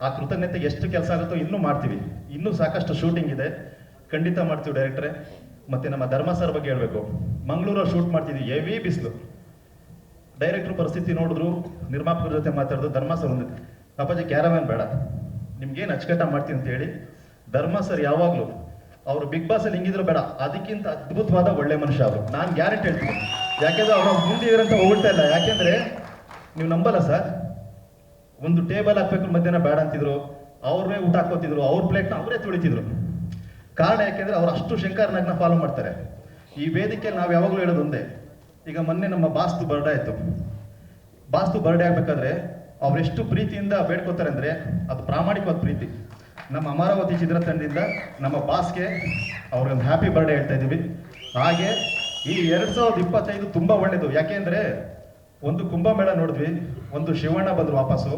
ಆ ಕೃತಜ್ಞತೆಗೆ ಎಷ್ಟು ಕೆಲಸ ಆಗುತ್ತೋ ಇನ್ನೂ ಮಾಡ್ತೀವಿ. ಇನ್ನೂ ಸಾಕಷ್ಟು ಶೂಟಿಂಗ್ ಇದೆ, ಖಂಡಿತ ಮಾಡ್ತೀವಿ ಡೈರೆಕ್ಟ್ರೆ. ಮತ್ತು ನಮ್ಮ ಧರ್ಮ ಸರ್ ಬಗ್ಗೆ ಹೇಳಬೇಕು. ಮಂಗಳೂರಲ್ಲಿ ಶೂಟ್ ಮಾಡ್ತಿದ್ವಿ, ಹೆವಿ ಬಿಸಿಲು. ಡೈರೆಕ್ಟ್ರು ಪರಿಸ್ಥಿತಿ ನೋಡಿದ್ರು, ನಿರ್ಮಾಪಕರ ಜೊತೆ ಮಾತಾಡಿದ್ರು. ಧರ್ಮ ಸರ್ ಒಂದು, ಅಪ್ಪಾಜಿ ಕ್ಯಾರವ್ಯಾನ್ ಬೇಡ, ನಿಮ್ಗೇನು ಅಚ್ಚುಕಟ್ಟ ಮಾಡ್ತೀನಿ ಅಂತ ಹೇಳಿ. ಧರ್ಮ ಸರ್ ಯಾವಾಗಲೂ ಅವರು ಬಿಗ್ ಬಾಸಲ್ಲಿ ಹಿಂಗಿದ್ರು ಬೇಡ, ಅದಕ್ಕಿಂತ ಅದ್ಭುತವಾದ ಒಳ್ಳೆ ಮನುಷ್ಯ ಅವರು. ನಾನು ಗ್ಯಾರಂಟಿ ಹೇಳ್ತೀನಿ. ಯಾಕೆಂದರೆ ಅವ್ರು ಮುಂದಿದ್ರಂತ ಹೋಗ್ತಾ ಇಲ್ಲ. ಯಾಕೆಂದರೆ ನೀವು ನಂಬಲ್ಲ ಸರ್, ಒಂದು ಟೇಬಲ್ ಹಾಕ್ಬೇಕು ಮಧ್ಯಾಹ್ನ ಬೇಡ ಅಂತಿದ್ರು, ಅವ್ರನ್ನೇ ಊಟ ಹಾಕೋತಿದ್ರು, ಅವ್ರ ಪ್ಲೇಟ್ನ ಅವರೇ ತುಳಿತಿದ್ರು. ಕಾರಣ ಯಾಕೆಂದರೆ ಅವ್ರು ಅಷ್ಟು ಶಂಕರ್ನಾಗ್ನ ಫಾಲೋ ಮಾಡ್ತಾರೆ. ಈ ವೇದಿಕೆಯಲ್ಲಿ ನಾವು ಯಾವಾಗಲೂ ಹೇಳೋದು ಒಂದೇ. ಈಗ ಮೊನ್ನೆ ನಮ್ಮ ಬಾಸ್ತು ಬರ್ಡೇ ಆಯಿತು. ಬಾಸ್ತು ಬರ್ಡೇ ಆಗಬೇಕಾದ್ರೆ ಅವರೆಷ್ಟು ಪ್ರೀತಿಯಿಂದ ಬೇಡ್ಕೋತಾರೆ ಅಂದರೆ ಅದು ಪ್ರಾಮಾಣಿಕವಾದ ಪ್ರೀತಿ. ನಮ್ಮ ಅಮರಾವತಿ ಚಿತ್ರತಂಡದಿಂದ ನಮ್ಮ ಬಾಸ್ಗೆ ಅವ್ರಿಗೊಂದು ಹ್ಯಾಪಿ ಬರ್ಡೇ ಹೇಳ್ತಾ ಇದ್ದೀವಿ. ಹಾಗೆ ಈ 2025 ತುಂಬ ಒಳ್ಳೆಯದು. ಯಾಕೆಂದರೆ ಒಂದು ಕುಂಭಮೇಳ ನೋಡಿದ್ವಿ, ಒಂದು ಶಿವಣ್ಣ ಬಂದರು ವಾಪಸ್ಸು,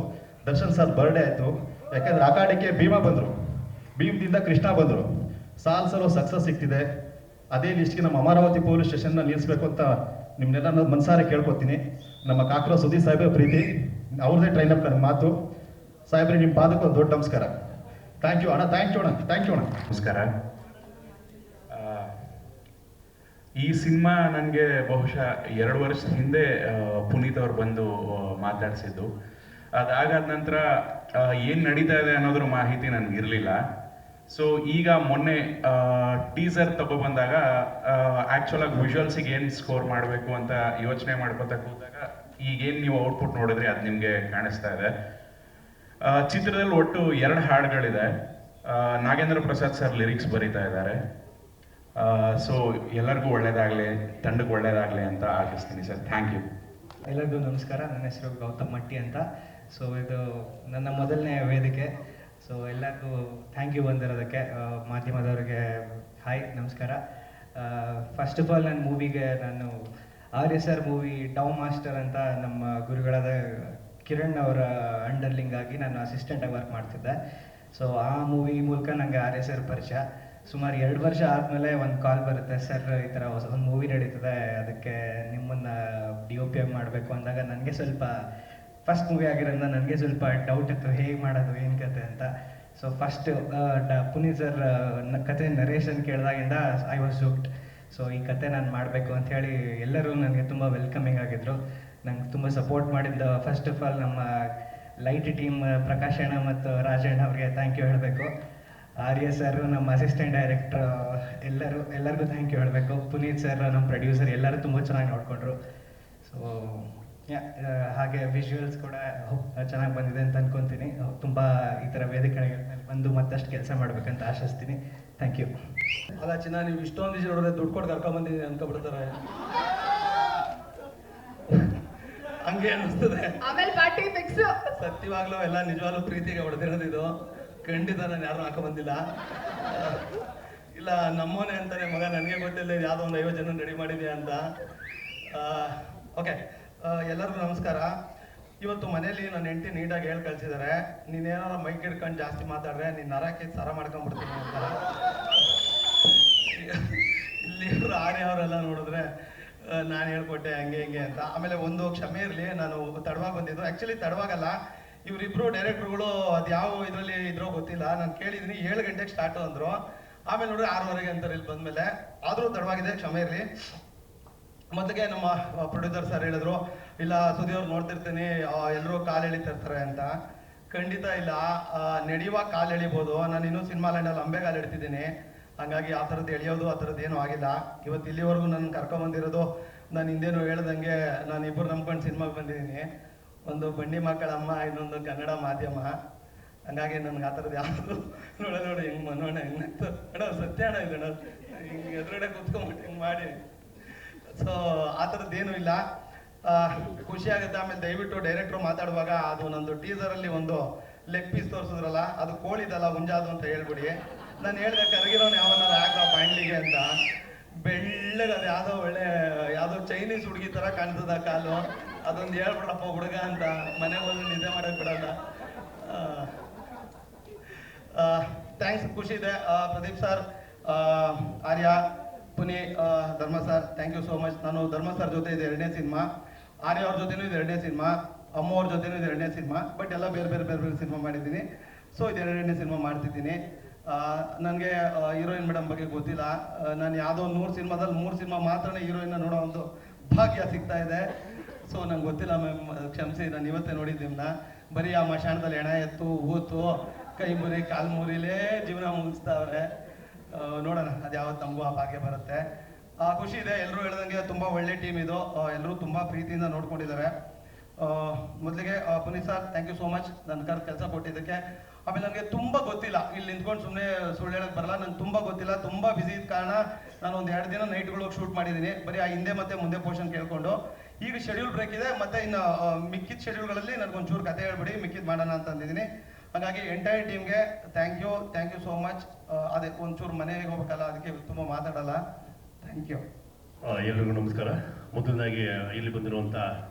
ದರ್ಶನ್ ಸರ್ ಬರ್ಡೇ ಆಯಿತು. ಯಾಕೆಂದರೆ ಆ ಕಾಡಕ್ಕೆ ಭೀಮಾ ಬಂದರು, ಭೀಮದಿಂದ ಕೃಷ್ಣ ಬಂದರು. ಸಾಲು ಸಕ್ಸಸ್ ಸಿಗ್ತಿದೆ. ಅದೇ ಲಿಸ್ಟ್ಗೆ ನಮ್ಮ ಅಮರಾವತಿ ಪೊಲೀಸ್ ಸ್ಟೇಷನ್ನ ನಿಲ್ಲಿಸ್ಬೇಕು ಅಂತ ನಿಮ್ಮನ್ನೆಲ್ಲ ಮನಸಾರೆ ಕೇಳ್ಕೊತೀನಿ. ನಮ್ಮ ಕಾಕ್ರ ಸುದೀಪ್ ಸಾಹೇಬ್ರ ಪ್ರೀತಿ, ಅವ್ರದ್ದೇ ಟ್ರೈನ್ ಅಪ್ ನನ್ನ ಮಾತು. ಸಾಹೇಬ್ರೆ, ನಿಮ್ಮ ಪಾದಕ್ಕೆ ಒಂದು ದೊಡ್ಡ ನಮಸ್ಕಾರ. ಥ್ಯಾಂಕ್ ಯು ಅಣ್ಣ, ಥ್ಯಾಂಕ್ ಯು ಅಣ್ಣ. ನಮಸ್ಕಾರ. ಈ ಸಿನಿಮಾ ನನಗೆ ಬಹುಶಃ 2 ವರ್ಷದ ಹಿಂದೆ ಪುನೀತ್ ಅವ್ರು ಬಂದು ಮಾತಾಡಿಸಿದ್ದು. ಅದಾಗಾದ ನಂತರ ಏನು ನಡೀತಾ ಇದೆ ಅನ್ನೋದ್ರ ಮಾಹಿತಿ ನನಗಿರಲಿಲ್ಲ. ಸೊ ಈಗ ಮೊನ್ನೆ ಟೀಸರ್ ತಗೊಬಂದಾಗ ಆ್ಯಕ್ಚುಲಾಗಿ ವಿಜುವಲ್ಸಿಗೆ ಏನು ಸ್ಕೋರ್ ಮಾಡಬೇಕು ಅಂತ ಯೋಚನೆ ಮಾಡ್ಕೊತಾ ಕೂತಾಗ ಈಗೇನು ನೀವು ಔಟ್ಪುಟ್ ನೋಡಿದ್ರೆ ಅದು ನಿಮಗೆ ಕಾಣಿಸ್ತಾ ಇದೆ. ಚಿತ್ರದಲ್ಲಿ ಒಟ್ಟು 2 ಹಾಡುಗಳಿದೆ. ನಾಗೇಂದ್ರ ಪ್ರಸಾದ್ ಸರ್ ಲಿರಿಕ್ಸ್ ಬರೀತಾ ಇದ್ದಾರೆ. ಸೊ ಎಲ್ಲರಿಗೂ ಒಳ್ಳೇದಾಗಲಿ, ತಂಡಕ್ಕೆ ಒಳ್ಳೇದಾಗಲಿ ಅಂತ ಆಶಿಸ್ತೀನಿ ಸರ್. Thank you. ಎಲ್ಲರಿಗೂ ನಮಸ್ಕಾರ. ನನ್ನ ಹೆಸರು ಗೌತಮ್ ಮಟ್ಟಿ ಅಂತ. ಸೊ ಇದು ನನ್ನ ಮೊದಲನೇ ವೇದಿಕೆ. ಸೊ ಎಲ್ಲರಿಗೂ ಥ್ಯಾಂಕ್ ಯು ಬಂದಿರೋದಕ್ಕೆ. ಮಾಧ್ಯಮದವ್ರಿಗೆ ಹಾಯ್, ನಮಸ್ಕಾರ. ಫಸ್ಟ್ ಆಫ್ ಆಲ್ ನನ್ನ ಮೂವಿಗೆ ನಾನು RSR ಮೂವಿ ಡೌ ಮಾಸ್ಟರ್ ಅಂತ ನಮ್ಮ ಗುರುಗಳಾದ ಕಿರಣ್ ಅವರ ಅಂಡರ್ಲಿಂಗ್ ಆಗಿ ನಾನು ಅಸಿಸ್ಟೆಂಟಾಗಿ ವರ್ಕ್ ಮಾಡ್ತಿದ್ದೆ. ಸೊ ಆ ಮೂವಿ ಮೂಲಕ ನನಗೆ RSR ಪರಿಚಯ. ಸುಮಾರು 2 ವರ್ಷ ಆದಮೇಲೆ ಒಂದು ಕಾಲ್ ಬರುತ್ತೆ, ಸರ್ ಈ ಥರ ಒಂದು ಮೂವಿ ನಡೀತದೆ, ಅದಕ್ಕೆ ನಿಮ್ಮನ್ನು DOP ಮಾಡಬೇಕು ಅಂದಾಗ ನನಗೆ ಸ್ವಲ್ಪ ಫಸ್ಟ್ ಮೂವಿ ಆಗಿರೋದ್ರಿಂದ ನನಗೆ ಸ್ವಲ್ಪ ಡೌಟ್ ಇತ್ತು, ಹೇಗೆ ಮಾಡೋದು ಏನು ಕತೆ ಅಂತ. ಸೊ ಫಸ್ಟ್ ಪುನೀತ್ ಸರ್ ಕತೆ ನರೇಶನ್ ಕೇಳಿದಾಗಿಂದ ಐ ವಾಸ್ ಜೋಕ್ಡ್. ಸೊ ಈ ಕತೆ ನಾನು ಮಾಡಬೇಕು ಅಂತ ಹೇಳಿ ಎಲ್ಲರೂ ನನಗೆ ತುಂಬ ವೆಲ್ಕಮಿಂಗ್ ಆಗಿದ್ರು, ನಂಗೆ ತುಂಬ ಸಪೋರ್ಟ್ ಮಾಡಿದ್ದ ಫಸ್ಟ್ ಆಫ್ ಆಲ್ ನಮ್ಮ ಲೈಟ್ ಟೀಮ್ ಪ್ರಕಾಶ್ ಅಣ್ಣ ಮತ್ತು ರಾಜಣ್ಣ ಅವ್ರಿಗೆ ಥ್ಯಾಂಕ್ ಯು ಹೇಳಬೇಕು. ಆರ್ಯ ಸರ್ ನಮ್ಮ ಅಸಿಸ್ಟೆಂಟ್ ಡೈರೆಕ್ಟ್ರ್ ಎಲ್ಲರಿಗೂ ಥ್ಯಾಂಕ್ ಯು ಹೇಳಬೇಕು. ಪುನೀತ್ ಸರ್ ನಮ್ಮ ಪ್ರೊಡ್ಯೂಸರ್ ಎಲ್ಲರೂ ತುಂಬ ಚೆನ್ನಾಗಿ ನೋಡಿಕೊಂಡ್ರು. ಸೊ ಹಾಗೆ ವಿಜುವಲ್ಸ್ ಕೂಡ ಚೆನ್ನಾಗಿ ಬಂದಿದೆ ಅಂತ ಅನ್ಕೊತೀನಿ. ತುಂಬ ಈ ಥರ ವೇದಿಕೆಗಳಿಗೆ ಬಂದು ಮತ್ತಷ್ಟು ಕೆಲಸ ಮಾಡ್ಬೇಕಂತ ಆಶಿಸ್ತೀನಿ. Thank you. ಅಲ್ಲ ಚಿನ್ನ, ನೀವು ಇಷ್ಟೊಂದು ವಿಷಯ ನೋಡಿದ್ರೆ ದುಡ್ಡು ಕೊಟ್ಟು ಕರ್ಕೊಂಬಂದಿದ್ದೀನಿ ಅನ್ಕೊಬಿಡ್ತಾರೆ, ಹಂಗೆ ಅನ್ನಿಸ್ತದೆ. ಆಮೇಲೆ ಪಾರ್ಟಿ ಫಿಕ್ಸ್. ಸತ್ಯವಾಗ್ಲೂ ಎಲ್ಲ ನಿಜವಾಗ್ಲೂ ಪ್ರೀತಿಗೆ ಹೊಡೆದಿರೋದಿದು. ಖಂಡಿತ ನಾನು ಯಾರು ಹಾಕೊಂಬಂದಿಲ್ಲ. ಇಲ್ಲ ನಮ್ಮೋನೆ ಅಂತಾನೆ ಮಗ, ನನಗೆ ಗೊತ್ತಿಲ್ಲ ಯಾವುದೋ ಒಂದು 50 ಜನ ರೆಡಿ ಮಾಡಿದ್ಯಾ ಅಂತ. ಓಕೆ, ಎಲ್ಲರಿಗೂ ನಮಸ್ಕಾರ. ಇವತ್ತು ಮನೇಲಿ ನನ್ನ ಹೆಂಡತಿ ನೀಟಾಗಿ ಹೇಳಿ ಕಳ್ಸಿದ್ದಾರೆ, ನೀನೇನಾರ ಮೈಕ್ ಹಿಡ್ಕೊಂಡು ಜಾಸ್ತಿ ಮಾತಾಡ್ರೆ ನೀನು ನರಕ್ಕೆ ಸರ ಮಾಡ್ಕೊಂಡ್ಬಿಡ್ತೀನಿ ಅಂತ. ಇಲ್ಲಿ ಆರ್ಯ ಅವರೆಲ್ಲ ನೋಡಿದ್ರೆ ನಾನು ಹೇಳ್ಕೊಟ್ಟೆ ಹಂಗೆ ಹಿಂಗೆ ಅಂತ. ಆಮೇಲೆ ಒಂದು ಕ್ಷಮೆ ಇರಲಿ, ನಾನು ತಡವಾಗಿ ಬಂದಿದ್ದು. ಆ್ಯಕ್ಚುಲಿ ತಡವಾಗಲ್ಲ, ಇವರಿಬ್ರು ಡೈರೆಕ್ಟ್ರುಗಳು ಅದು ಯಾವ ಇದರಲ್ಲಿ ಇದ್ರೋ ಗೊತ್ತಿಲ್ಲ, ನಾನು ಕೇಳಿದ್ದೀನಿ 7 ಗಂಟೆಗೆ ಸ್ಟಾರ್ಟು ಅಂದರು. ಆಮೇಲೆ ನೋಡಿದ್ರೆ 6:30 ಅಂತಾರೆ ಇಲ್ಲಿ ಬಂದಮೇಲೆ. ಆದರೂ ತಡವಾಗಿದೆ, ಕ್ಷಮೆ ಇರಲಿ. ಮೊದಲಿಗೆ ನಮ್ಮ ಪ್ರೊಡ್ಯೂಸರ್ ಸರ್ ಹೇಳಿದ್ರು, ಇಲ್ಲ ಸುದಿಯವ್ರು ನೋಡ್ತಿರ್ತೀನಿ ಎಲ್ಲರೂ ಕಾಲು ಎಳಿತಿರ್ತಾರೆ ಅಂತ. ಖಂಡಿತ ಇಲ್ಲ, ನಡೆಯುವಾಗ ಕಾಲು ಎಳಿಬೋದು. ನಾನು ಇನ್ನೂ ಸಿನಿಮಾ ಲೈನಲ್ಲಿ ಅಂಬೆಗಾಲು ಎಳಿತಿದ್ದೀನಿ, ಹಾಗಾಗಿ ಆ ಥರದ್ದು ಎಳೆಯೋದು ಆ ಥರದ್ದು ಏನೂ ಆಗಿಲ್ಲ. ಇವತ್ತು ಇಲ್ಲಿವರೆಗೂ ನನ್ನ ಕರ್ಕೊಂಬಂದಿರೋದು, ನಾನು ಹಿಂದೇನು ಹೇಳ್ದಂಗೆ ನಾನು ಇಬ್ಬರು ನಂಬ್ಕೊಂಡು ಸಿನಿಮಾಗೆ ಬಂದಿದ್ದೀನಿ. ಒಂದು ಬಂಡಿ ಮಕ್ಕಳಮ್ಮ, ಇನ್ನೊಂದು ಕನ್ನಡ ಮಾಧ್ಯಮ. ಹಂಗಾಗಿ ನನಗೆ ಆ ಥರದ್ದು ಯಾವುದು ನೋಡಿ ಹಿಂಗೆ ಮನೋಣ ಹೆಂಗೆ ಅಣ್ಣ ಸತ್ಯ ಅಣ್ಣ ಇದು ಅಣ್ಣ, ಹಿಂಗೆ ಎದುರುಗಡೆ ಕೂತ್ಕೊಂಡ್ಬಿಟ್ಟು ಹಿಂಗೆ ಮಾಡಿ. ಸೊ ಆ ಥರದ್ದೇನೂ ಇಲ್ಲ, ಖುಷಿ ಆಗುತ್ತೆ. ಆಮೇಲೆ ದಯವಿಟ್ಟು ಡೈರೆಕ್ಟ್ರು ಮಾತಾಡುವಾಗ ಅದು ನಂದು ಟೀಸರಲ್ಲಿ ಒಂದು ಲೆಗ್ ಪೀಸ್ ತೋರಿಸಿದ್ರಲ್ಲ, ಅದು ಕೋಳಿದಲ್ಲ ಹುಂಜಾದು ಅಂತ ಹೇಳ್ಬಿಡಿ. ನಾನು ಹೇಳಿದೆ ಕರಗಿರೋನು ಯಾವನಾರ ಹಾಕ ಬಾಂಡ್ಲಿಗೆ ಅಂತ. ಬೆಳ್ಳಗೆ ಅದು ಯಾವುದೋ ಒಳ್ಳೆ ಯಾವುದೋ ಚೈನೀಸ್ ಹುಡುಗಿ ಥರ ಕಾಣ್ತದ ಕಾಲು, ಅದೊಂದು ಹೇಳ್ಬಿಡಪ್ಪ ಹುಡುಗ ಅಂತ. ಮನೆಗೆ ಹೋದ್ರೆ ನಿದ್ದೆ ಮಾಡೋಕ್ಕೆ ಬಿಡಲ್ಲ. ಥ್ಯಾಂಕ್ಸ್, ಖುಷಿ ಇದೆ. Pradeep sir, Arya, Puni, Dharma sir, thank you so much. ನಾನು ಧರ್ಮ ಸರ್ ಜೊತೆ ಇದು 2ನೇ ಸಿನಿಮಾ, ಆರ್ಯ ಅವ್ರ ಜೊತೆನೂ ಇದು 2ನೇ ಸಿನಿಮಾ, ಅಮ್ಮ ಅವ್ರ ಜೊತೆನೂ ಇದು 2ನೇ ಸಿನಿಮಾ. ಬಟ್ ಎಲ್ಲ ಬೇರೆ ಬೇರೆ ಬೇರೆ ಬೇರೆ ಸಿನಿಮಾ ಮಾಡಿದ್ದೀನಿ. ಸೊ ಇದು 2ನೇ ಸಿನಿಮಾ ಮಾಡ್ತಿದ್ದೀನಿ. ನನಗೆ ಹೀರೋಯಿನ್ ಮೇಡಮ್ ಬಗ್ಗೆ ಗೊತ್ತಿಲ್ಲ. ನಾನು ಯಾವುದೋ 100 ಸಿನಿಮಾದಲ್ಲಿ 3 ಸಿನಿಮಾ ಮಾತ್ರ ಹೀರೋಯಿನ್ನ ನೋಡೋ ಒಂದು ಭಾಗ್ಯ ಸಿಗ್ತಾ ಇದೆ. ಸೊ ನಂಗೆ ಗೊತ್ತಿಲ್ಲ ಮ್ಯಾಮ್, ಕ್ಷಮಿಸಿ. ನಾನು ಇವತ್ತೇ ನೋಡಿದ್ದು ನಿಮ್ಮನ್ನ. ಬರೀ ಆ ಮಶಾಣದಲ್ಲಿ ಎಣ ಎತ್ತು ಊತು ಕೈ ಮುರಿ ಕಾಲು ಮುರಿಲೇ ಜೀವನ ಮುಗಿಸ್ತಾವ್ರೆ. ನೋಡೋಣ ಅದು ಯಾವತ್ತು ನಮಗೂ ಆ ಭಾಗ್ಯ ಬರುತ್ತೆ. ಖುಷಿ ಇದೆ. ಎಲ್ಲರೂ ಹೇಳ್ದಂಗೆ ತುಂಬ ಒಳ್ಳೆ ಟೀಮ್ ಇದು, ಎಲ್ಲರೂ ತುಂಬ ಪ್ರೀತಿಯಿಂದ ನೋಡ್ಕೊಂಡಿದ್ದಾರೆ. ಮೊದಲಿಗೆ Puneeth sir, thank you so much ನನ್ನ ಕೆಲಸ ಕೊಟ್ಟಿದ್ದಕ್ಕೆ. ಆಮೇಲೆ ನನಗೆ ತುಂಬ ಗೊತ್ತಿಲ್ಲ, ಇಲ್ಲಿ ನಿಂತ್ಕೊಂಡು ಸುಮ್ಮನೆ ಸುಳ್ಳು ಹೇಳೋಕ್ಕೆ ಬರಲ್ಲ, ನಂಗೆ ತುಂಬ ಗೊತ್ತಿಲ್ಲ. ತುಂಬ ಬ್ಯುಸಿ ಇದ್ದ ಕಾರಣ ನಾನು ಒಂದು 2 ದಿನ ನೈಟ್ಗಳು ಶೂಟ್ ಮಾಡಿದ್ದೀನಿ, ಬರೀ ಆ ಹಿಂದೆ ಮತ್ತು ಮುಂದೆ ಪೋರ್ಷನ್ ಕೇಳ್ಕೊಂಡು. ಈಗ ಶೆಡ್ಯೂಲ್ ಬ್ರೇಕ್ ಇದೆ, ಮತ್ತು ಇನ್ನು ಮಿಕ್ಕಿದ ಶೆಡ್ಯೂಲ್ಗಳಲ್ಲಿ ನನಗೊಂಚೂರು ಕತೆ ಹೇಳ್ಬಿಡಿ, ಮಿಕ್ಕಿದ್ ಮಾಡೋಣ ಅಂತ ಅಂದಿದ್ದೀನಿ. ಹಾಗಾಗಿ ಎಂಟೈರ್ ಟೀಮ್ಗೆ ಥ್ಯಾಂಕ್ ಯು ಸೋ ಮಚ್. ಅದೇ ಒಂಚೂರು ಮನೆಗೆ ಹೋಗ್ಬೇಕಲ್ಲ, ಅದಕ್ಕೆ ತುಂಬ ಮಾತಾಡಲ್ಲ. Thank you. ಎಲ್ರಿಗೂ ನಮಸ್ಕಾರ. ಮೊದಲನಾಗಿ ಇಲ್ಲಿ ಬಂದಿರುವಂಥ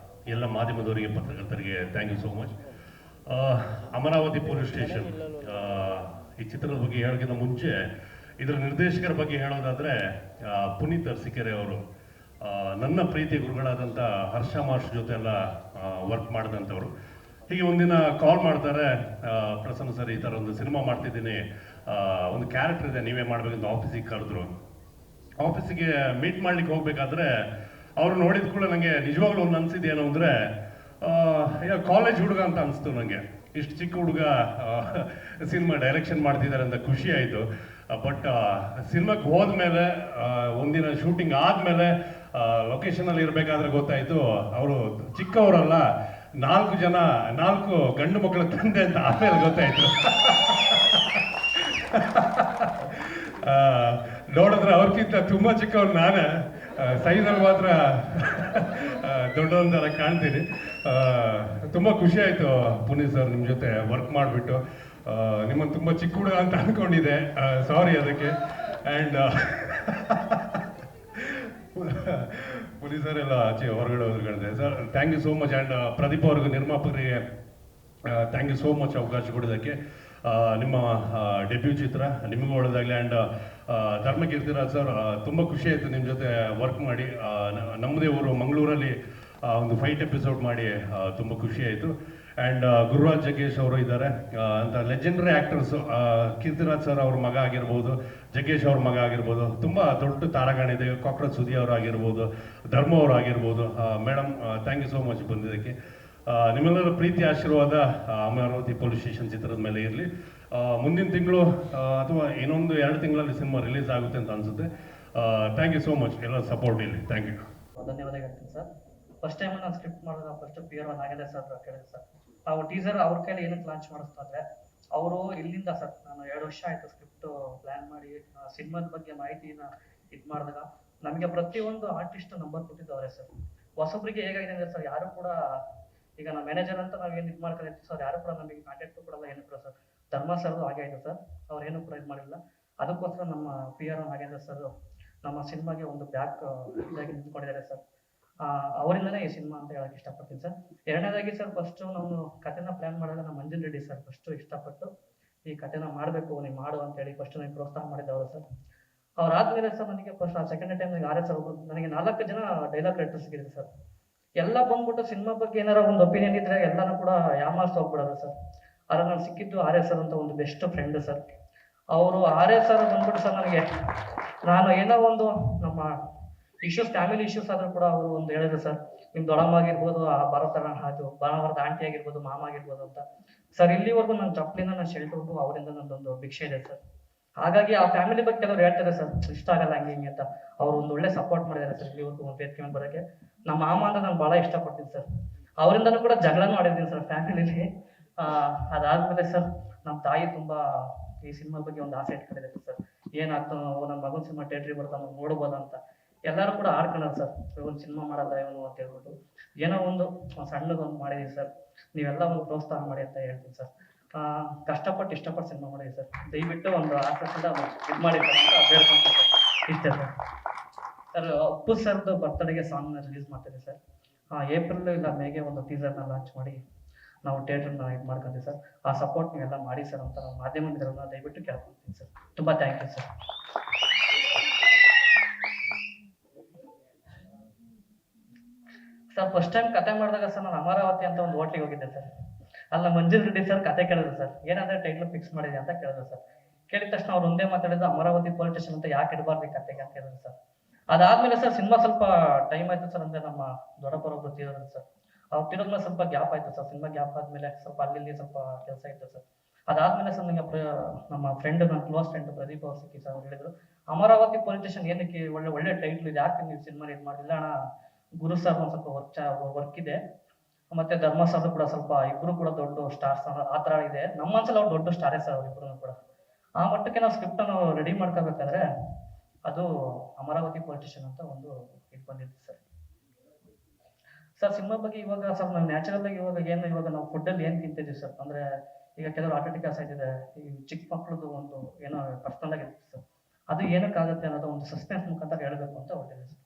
ಎಲ್ಲ ಮಾಧ್ಯಮದವರಿಗೆ, ಪತ್ರಕರ್ತರಿಗೆ thank you so much. Amaravati police station ಈ ಚಿತ್ರದ ಬಗ್ಗೆ ಹೇಳೋಕ್ಕಿಂತ ಮುಂಚೆ ಇದರ ನಿರ್ದೇಶಕರ ಬಗ್ಗೆ ಹೇಳೋದಾದರೆ, ಪುನೀತ್ ಅರಸೀಕೆರೆ ಅವರು ನನ್ನ ಪ್ರೀತಿ ಗುರುಗಳಾದಂಥ ಹರ್ಷ ಮಾಸ್ಟರ್ ಜೊತೆ ಎಲ್ಲ ವರ್ಕ್ ಮಾಡಿದಂಥವ್ರು. ಹೀಗೆ ಒಂದಿನ ಕಾಲ್ ಮಾಡ್ತಾರೆ, ಪ್ರಸನ್ನ ಸರ್ ಈ ಥರ ಒಂದು ಸಿನಿಮಾ ಮಾಡ್ತಿದ್ದೀನಿ, ಒಂದು ಕ್ಯಾರೆಕ್ಟರ್ ಇದೆ, ನೀವೇ ಮಾಡಬೇಕಂತ ಆಫೀಸಿಗೆ ಕರೆದ್ರು. ಆಫೀಸಿಗೆ ಮೀಟ್ ಮಾಡ್ಲಿಕ್ಕೆ ಹೋಗ್ಬೇಕಾದ್ರೆ ಅವ್ರು ನೋಡಿದ ಕೂಡ ನನಗೆ ನಿಜವಾಗ್ಲೂ ಒಂದು ಅನಿಸಿದ್ದೇನು ಅಂದರೆ, ಕಾಲೇಜ್ ಹುಡುಗ ಅಂತ ಅನಿಸ್ತು ನನಗೆ. ಇಷ್ಟು ಚಿಕ್ಕ ಹುಡುಗ ಸಿನಿಮಾ ಡೈರೆಕ್ಷನ್ ಮಾಡ್ತಿದ್ದಾರೆ ಅಂತ ಖುಷಿ ಆಯಿತು. ಬಟ್ ಸಿನಿಮಾಕ್ಕೆ ಹೋದ್ಮೇಲೆ, ಒಂದಿನ ಶೂಟಿಂಗ್ ಆದಮೇಲೆ ಲೊಕೇಶನಲ್ಲಿ ಇರಬೇಕಾದ್ರೆ ಗೊತ್ತಾಯಿತು ಅವರು ಚಿಕ್ಕವರಲ್ಲ, 4 ಗಂಡು ಮಕ್ಕಳ ತಂದೆ ಅಂತ ಆಮೇಲೆ ಗೊತ್ತಾಯಿತು. ನೋಡಿದ್ರೆ ಅವ್ರಿಗಿಂತ ತುಂಬ ಚಿಕ್ಕವ್ರು ನಾನೇ, ಸೈಜಲ್ಲಿ ಮಾತ್ರ ದೊಡ್ಡವಂತರ ಕಾಣ್ತೀನಿ. ತುಂಬ ಖುಷಿ ಆಯಿತು ಪುನೀತ್ ಸರ್ ನಿಮ್ಮ ಜೊತೆ ವರ್ಕ್ ಮಾಡಿಬಿಟ್ಟು. ನಿಮ್ಮನ್ನು ತುಂಬ ಚಿಕ್ಕ ಹುಡುಗ ಅಂತ ಅಂದ್ಕೊಂಡಿದ್ದೆ, ಸಾರಿ ಅದಕ್ಕೆ. ಆ್ಯಂಡ್ ಪುನೀತ್ ಸರ್ ಎಲ್ಲ ಆಚೆ ಹೊರಗಡೆ sir, thank you so much. And Pradeep ಅವ್ರಿಗೆ, ನಿರ್ಮಾಪಕರಿಗೆ ಥ್ಯಾಂಕ್ ಯು ಸೋ ಮಚ್ ಅವಕಾಶ ಕೊಡೋದಕ್ಕೆ. ನಿಮ್ಮ ಡೆಬ್ಯೂ ಚಿತ್ರ ನಿಮಗೂ ಒಳ್ಳೆಯದಾಗಲಿ. ಆ್ಯಂಡ್ ಧರ್ಮಕೀರ್ತಿರಾಜ್ ಸರ್, ತುಂಬ ಖುಷಿ ಆಯಿತು ನಿಮ್ಮ ಜೊತೆ ವರ್ಕ್ ಮಾಡಿ. ನಮ್ಮದೇ ಊರು ಮಂಗಳೂರಲ್ಲಿ ಒಂದು ಫೈಟ್ ಎಪಿಸೋಡ್ ಮಾಡಿ ತುಂಬ ಖುಷಿ ಆಯಿತು. ಆ್ಯಂಡ್ ಗುರುರಾಜ್ ಜಗ್ಗೇಶ್ ಅವರು ಇದ್ದಾರೆ ಅಂತ ಲೆಜೆಂಡರಿ ಆ್ಯಕ್ಟರ್ಸು. ಕೀರ್ತಿರಾಜ್ ಸರ್ ಅವ್ರ ಮಗ ಆಗಿರ್ಬೋದು, ಜಗ್ಗೇಶ್ ಅವ್ರ ಮಗ ಆಗಿರ್ಬೋದು, ತುಂಬ ದೊಡ್ಡ ತಾರಾಗಣಿದೆ. ಕಾಕ್ರೋಚ್ ಸುದಿ ಅವರು ಆಗಿರ್ಬೋದು, ಧರ್ಮ ಅವರು ಆಗಿರ್ಬೋದು. Madam, thank you so much ಬಂದಿದ್ದಕ್ಕೆ. ನಿಮ್ಮೆಲ್ಲರ ಪ್ರೀತಿ ಆಶೀರ್ವಾದ ಅಮರಾವತಿ ಪೊಲೀಸ್ ಸ್ಟೇಷನ್ ಚಿತ್ರದ ಮೇಲೆ ಇರಲಿ. ಮುಂದಿನ ತಿಂಗಳು ಅಥವಾ ಇನ್ನೊಂದು 2 ತಿಂಗಳಲ್ಲಿ ಸಿನಿಮಾ ರಿಲೀಸ್ ಆಗುತ್ತೆ ಅಂತ ಅನಿಸುತ್ತೆ. ಥ್ಯಾಂಕ್ ಯು ಸೋ ಮಚ್, ಎಲ್ಲ ಸಪೋರ್ಟ್ ಇಲ್ಲಿ. Thank you. ಧನ್ಯವಾದ ಹೇಳ್ತೀನಿ ಸರ್. ಫಸ್ಟ್ ಟೈಮ್ ನಾನು ಸ್ಕ್ರಿಪ್ಟ್ ಮಾಡಿದಾಗ ಫಸ್ಟ್ PR ನಾಗೇಂದ್ರ ಸರ್ ಕೇಳಿದೆ ಸರ್. ನಾವು ಟೀಸರ್ ಅವ್ರ ಕೈಲಿ ಏನಕ್ಕೆ ಲಾಂಚ್ ಮಾಡಿಸ್ತಾ ಅಂದರೆ, ಅವರು ಇಲ್ಲಿಂದ ಸರ್ ನಾನು 2 ವರ್ಷ ಆಯಿತು ಸ್ಕ್ರಿಪ್ಟ್ ಪ್ಲ್ಯಾನ್ ಮಾಡಿ ಸಿನಿಮಾದ ಬಗ್ಗೆ ಮಾಹಿತಿನ ಇದು ಮಾಡಿದಾಗ ನಮಗೆ ಪ್ರತಿಯೊಂದು ಆರ್ಟಿಸ್ಟ್ ನಂಬರ್ ಕೊಟ್ಟಿದ್ದವರೇ ಸರ್. ಹೊಸೊಬ್ರಿಗೆ ಹೇಗಾಗಿದೆ ಅಂದರೆ ಸರ್, ಯಾರು ಕೂಡ ಈಗ ನಮ್ಮ ಮ್ಯಾನೇಜರ್ ಅಂತ ನಾವು ಏನು ಇದು ಮಾಡ್ಕೊಂಡಿರ್ತೀವಿ ಸರ್, ಯಾರು ಕೂಡ ನಮಗೆ ಕಾಂಟ್ಯಾಕ್ಟು ಕೊಡಲ್ಲ, ಏನು ಕೂಡ ಸರ್. ಧರ್ಮ ಸರ್ದು ಹಾಗೆ ಆಯಿತು ಸರ್, ಅವ್ರು ಏನೂ ಕೂಡ ಇದು ಮಾಡಿಲ್ಲ. ಅದಕ್ಕೋಸ್ಕರ ನಮ್ಮ PR ನಾಗೇಂದ್ರ ಸರ್ ನಮ್ಮ ಸಿನಿಮಾಗೆ ಒಂದು ಬ್ಯಾಕ್ ಇದಾಗಿ ನಿಂತ್ಕೊಂಡಿದ್ದಾರೆ ಸರ್. ಅವರಿಂದನೇ ಈ ಸಿನಿಮಾ ಅಂತ ಹೇಳಕ್ಕೆ ಇಷ್ಟಪಡ್ತೀನಿ ಸರ್. ಎರಡನೇದಾಗಿ ಸರ್, ಫಸ್ಟು ನಾವು ಕಥೆನ ಪ್ಲ್ಯಾನ್ ಮಾಡಿದಾಗ ನಮ್ಮ ಮಂಜುನ್ ರೆಡ್ಡಿ ಸರ್ ಫಸ್ಟು ಇಷ್ಟಪಟ್ಟು ಈ ಕಥೆನ ಮಾಡಬೇಕು, ನೀವು ಮಾಡು ಅಂತೇಳಿ ಫಸ್ಟ್ ನನಗೆ ಪ್ರೋತ್ಸಾಹ ಮಾಡಿದ್ದವರು ಸರ್. ಅವರಾದ್ಮೇಲೆ ಸರ್ ನನಗೆ ಫಸ್ಟ್ ಸೆಕೆಂಡ್ ಟೈಮ್ ನನಗೆ ಆರ್ ಎಸ್ ಸರ್ ನನಗೆ 4 ಜನ ಡೈಲಾಗ್ ರೈಟರ್ಸ್ ಸಿಕ್ಕಿದ್ರು ಸರ್. ಎಲ್ಲ ಬಂದ್ಬಿಟ್ಟು ಸಿನಿಮಾ ಬಗ್ಗೆ ಏನಾರ ಒಂದು ಒಪಿನಿಯನ್ ಇದ್ರೆ ಎಲ್ಲನೂ ಕೂಡ ಯಾಮಾರ್ಸ್ ಹೋಗ್ಬಿಡೋದು ಸರ್. ಆದ್ರೆ ನಾನು ಸಿಕ್ಕಿದ್ದು ಆರ್ ಎಸ್ ಸರ್ ಅಂತ ಒಂದು ಬೆಸ್ಟ್ ಫ್ರೆಂಡ್ ಸರ್. ಅವರು ಆರ್ ಎಸ್ ಸರ್ ಬಂದ್ಬಿಟ್ಟು ಸರ್ ನನಗೆ, ನಾನು ಏನೋ ಒಂದು ನಮ್ಮ ಇಶ್ಯೂಸ್, ಫ್ಯಾಮಿಲಿ ಇಶ್ಯೂಸ್ ಆದರೂ ಕೂಡ ಅವರು ಒಂದು ಹೇಳಿದ್ರು ಸರ್, ನಿಮ್ಮ ದೊಡ್ಡಮ್ಮ ಆಗಿರ್ಬೋದು, ಆ ಭಾರತದ ಆಂಟಿ ಆಗಿರ್ಬೋದು, ಮಾಮ ಆಗಿರ್ಬೋದು ಅಂತ ಸರ್. ಇಲ್ಲಿವರೆಗೂ ನನ್ನ ಚಪ್ಪಲಿಂದ ನನ್ನ ಶೆಲ್ಟರ್ಗೂ ಅವರಿಂದ ನನ್ನದೊಂದು ಭಿಕ್ಷೆ ಇದೆ ಸರ್. ಹಾಗಾಗಿ ಆ ಫ್ಯಾಮಿಲಿ ಬಗ್ಗೆ ಕೆಲವರು ಹೇಳ್ತಾರೆ ಸರ್, ಇಷ್ಟ ಆಗಲ್ಲ ಹಂಗೆ ಹಿಂಗೆ ಅಂತ. ಅವರು ಒಂದು ಒಳ್ಳೆ ಸಪೋರ್ಟ್ ಮಾಡಿದ್ದಾರೆ ಸರ್ ಇಲ್ಲಿವರೆಗೂ ಒಂದು ವೇದಿಕೆ ಮೇಲೆ ಬರೋಕ್ಕೆ. ನಮ್ಮ ಮಾಮ ಅಂತ ನಾನು ಭಾಳ ಇಷ್ಟಪಡ್ತೀನಿ ಸರ್. ಅವರಿಂದನೂ ಕೂಡ ಜಗಳನೂ ಮಾಡಿದ್ದೀನಿ ಸರ್ ಫ್ಯಾಮಿಲಿಲಿ. ಅದಾದ್ಮೇಲೆ ಸರ್, ನಮ್ಮ ತಾಯಿ ತುಂಬ ಈ ಸಿನಿಮಾ ಬಗ್ಗೆ ಒಂದು ಆಸೆ ಇಟ್ಕೊಂಡಿದ್ದಾರೆ ಸರ್. ಏನಾಗ್ತಾನೋ ನನ್ನ ಮಗನ ಸಿನಿಮಾ ಥಿಯೇಟ್ರಿಗೆ ಬರ್ತಾನೋ ನೋಡ್ಬೋದ ಅಂತ ಎಲ್ಲರೂ ಕೂಡ ಆಡ್ಕೊಳ್ಳೋದು ಸರ್. ಒಂದು ಸಿನಿಮಾ ಮಾಡಲ್ಲ ಇವನು ಅಂತ ಹೇಳ್ಬಿಟ್ಟು ಏನೋ ಒಂದು ಸಣ್ಣದೊಂದು ಮಾಡಿದೀವಿ ಸರ್. ನೀವೆಲ್ಲ ಒಂದು ಪ್ರೋತ್ಸಾಹ ಮಾಡಿ ಅಂತ ಹೇಳ್ತೀನಿ ಸರ್. ಕಷ್ಟಪಟ್ಟು ಇಷ್ಟಪಟ್ಟು ಸಿನಿಮಾ ಮಾಡಿದ್ವಿ ಸರ್. ದಯವಿಟ್ಟು ಒಂದು ಆಸೆಯಿಂದ ಇದು ಮಾಡಿ ಸರ್ ಅಂತ ಬೇಡ್ಕೊಂತೀನಿ ಸರ್. ಇಷ್ಟೇ ಸರ್. ಸರ್, ಅಪ್ಪು ಸರ್ದು ಬರ್ತ್ಡೇಗೆ ಸಾಂಗ್ನ ರಿಲೀಸ್ ಮಾಡ್ತಿದ್ದೀವಿ ಸರ್. ಏಪ್ರಿಲ್ ಇಲ್ಲ ಮೇಗೆ ಒಂದು ಟೀಸರ್ನ ಲಾಂಚ್ ಮಾಡಿ ನಾವು ಥಿಯೇಟ್ರನ್ನ ಇದು ಮಾಡ್ಕೊಂತೀವಿ ಸರ್. ಆ ಸಪೋರ್ಟ್ ನೀವೆಲ್ಲ ಮಾಡಿ ಸರ್ ಅಂತ ನಾವು ಮಾಧ್ಯಮ ಮಿತ್ರರನ್ನ ದಯವಿಟ್ಟು ಕೇಳ್ಕೊಳ್ತೀನಿ ಸರ್. ತುಂಬ thank you sir. Sir, first time ಕತೆ ಮಾಡಿದಾಗ ಸರ್ ನಾನು ಅಮರಾವತಿ ಅಂತ ಒಂದು ಹೋಟ್ಲಿಗೆ ಹೋಗಿದ್ದೆ ಸರ್. ಅಲ್ಲ ಮಂಜುನ್ ರೆಡ್ಡಿ ಸರ್ ಕತೆ ಕೇಳಿದ್ರು ಸರ್, ಏನಂದ್ರೆ ಟೈಟ್ಲ್ ಫಿಕ್ಸ್ ಮಾಡಿದೆ ಅಂತ ಕೇಳಿದ್ರು ಸರ್. ಕೇಳಿದ ತಕ್ಷಣ ಅವ್ರು ಒಂದೇ ಮಾತಾಡಿದ್ರು, ಅಮರಾವತಿ ಪೊಲೀಸ್ ಸ್ಟೇಷನ್ ಅಂತ ಯಾಕೆ ಇಡಬಾರ್ದು ಕತೆಗೆ ಅಂತ ಹೇಳಿದ್ರು ಸರ್. ಅದಾದ್ಮೇಲೆ ಸರ್ ಸಿನಿಮಾ ಸ್ವಲ್ಪ ಟೈಮ್ ಆಯ್ತು ಸರ್. ಅಂದ್ರೆ ನಮ್ಮ ದೊಡ್ಡಪ್ಪರೊಬ್ರು ತೀರೋದ್ರು ಸರ್. ಅವ್ರು ತೀರೋದ್ಮೇಲೆ ಸ್ವಲ್ಪ ಗ್ಯಾಪ್ ಆಯ್ತು ಸರ್. ಸಿನಿಮಾ ಗ್ಯಾಪ್ ಆದ್ಮೇಲೆ ಸ್ವಲ್ಪ ಅಲ್ಲಿ ಸ್ವಲ್ಪ ಕೆಲಸ ಇತ್ತು ಸರ್. ಅದಾದ್ಮೇಲೆ ಸರ್ ನನಗೆ ನಮ್ಮ ಫ್ರೆಂಡ್, ನನ್ನ ಕ್ಲೋಸ್ ಫ್ರೆಂಡ್ ಪ್ರದೀಪ್ ಅವ್ರು ಸಿಕ್ಕಿ ಸರ್. ಅವ್ರು ಹೇಳಿದ್ರು, ಅಮರಾವತಿ ಪೊಲೀಸ್ ಸ್ಟೇಷನ್ ಏನಕ್ಕೆ ಒಳ್ಳೆ ಟೈಟ್ಲ್ ಇದೆ, ಯಾಕೆ ನೀವು ಸಿನಿಮಾ ಇದು ಮಾಡಿಲ್ಲ ಅಣ್ಣ, ಗುರು ಸರ್ ಒಂದು ಸ್ವಲ್ಪ ವರ್ಕ್ ಇದೆ, ಮತ್ತೆ ಧರ್ಮ ಸರ್ ಕೂಡ ಸ್ವಲ್ಪ, ಇಬ್ರು ಕೂಡ ದೊಡ್ಡ ಸ್ಟಾರ್ಸ್ ಆ ಥರ ಇದೆ. ನಮ್ಮ ಮನಸ್ಸಲ್ಲಿ ಅವ್ರು ದೊಡ್ಡ ಸ್ಟಾರೇ ಸರ್ ಅವ್ರಿಬ್ರು ಕೂಡ. ಆ ಮಟ್ಟಕ್ಕೆ ನಾವು ಸ್ಕ್ರಿಪ್ಟ್ ನಾವು ರೆಡಿ ಮಾಡ್ಕೋಬೇಕಾದ್ರೆ ಅದು ಅಮರಾವತಿ ಪೊಲೀಸ್ ಸ್ಟೇಷನ್ ಅಂತ ಒಂದು ಇದು ಬಂದಿತ್ತು ಸರ್. ಸರ್, ಸಿನಿಮಾ ಬಗ್ಗೆ ಇವಾಗ ಸರ್ ನಾವು ನ್ಯಾಚುರಲ್ ಆಗಿ ಇವಾಗ ನಾವು ಫುಡ್ಡಲ್ಲಿ ಏನು ತಿಂತಿದ್ದೀವಿ ಸರ್. ಅಂದರೆ ಈಗ ಕೆಲವರು ಆಟೋಟಿಕಾಸ್ ಆಯ್ತಿದೆ, ಈ ಚಿಕ್ಕ ಮಕ್ಕಳದು ಒಂದು ಏನೋ ಪರ್ಸನಲ್ ಆಗಿರುತ್ತೆ ಸರ್. ಅದು ಏನಕ್ಕಾಗುತ್ತೆ ಅನ್ನೋದು ಒಂದು ಸಸ್ಪೆನ್ಸ್ ಮುಖಾಂತರ ಹೇಳಬೇಕು ಅಂತ ಹೊರಟಿದೆ ಸರ್.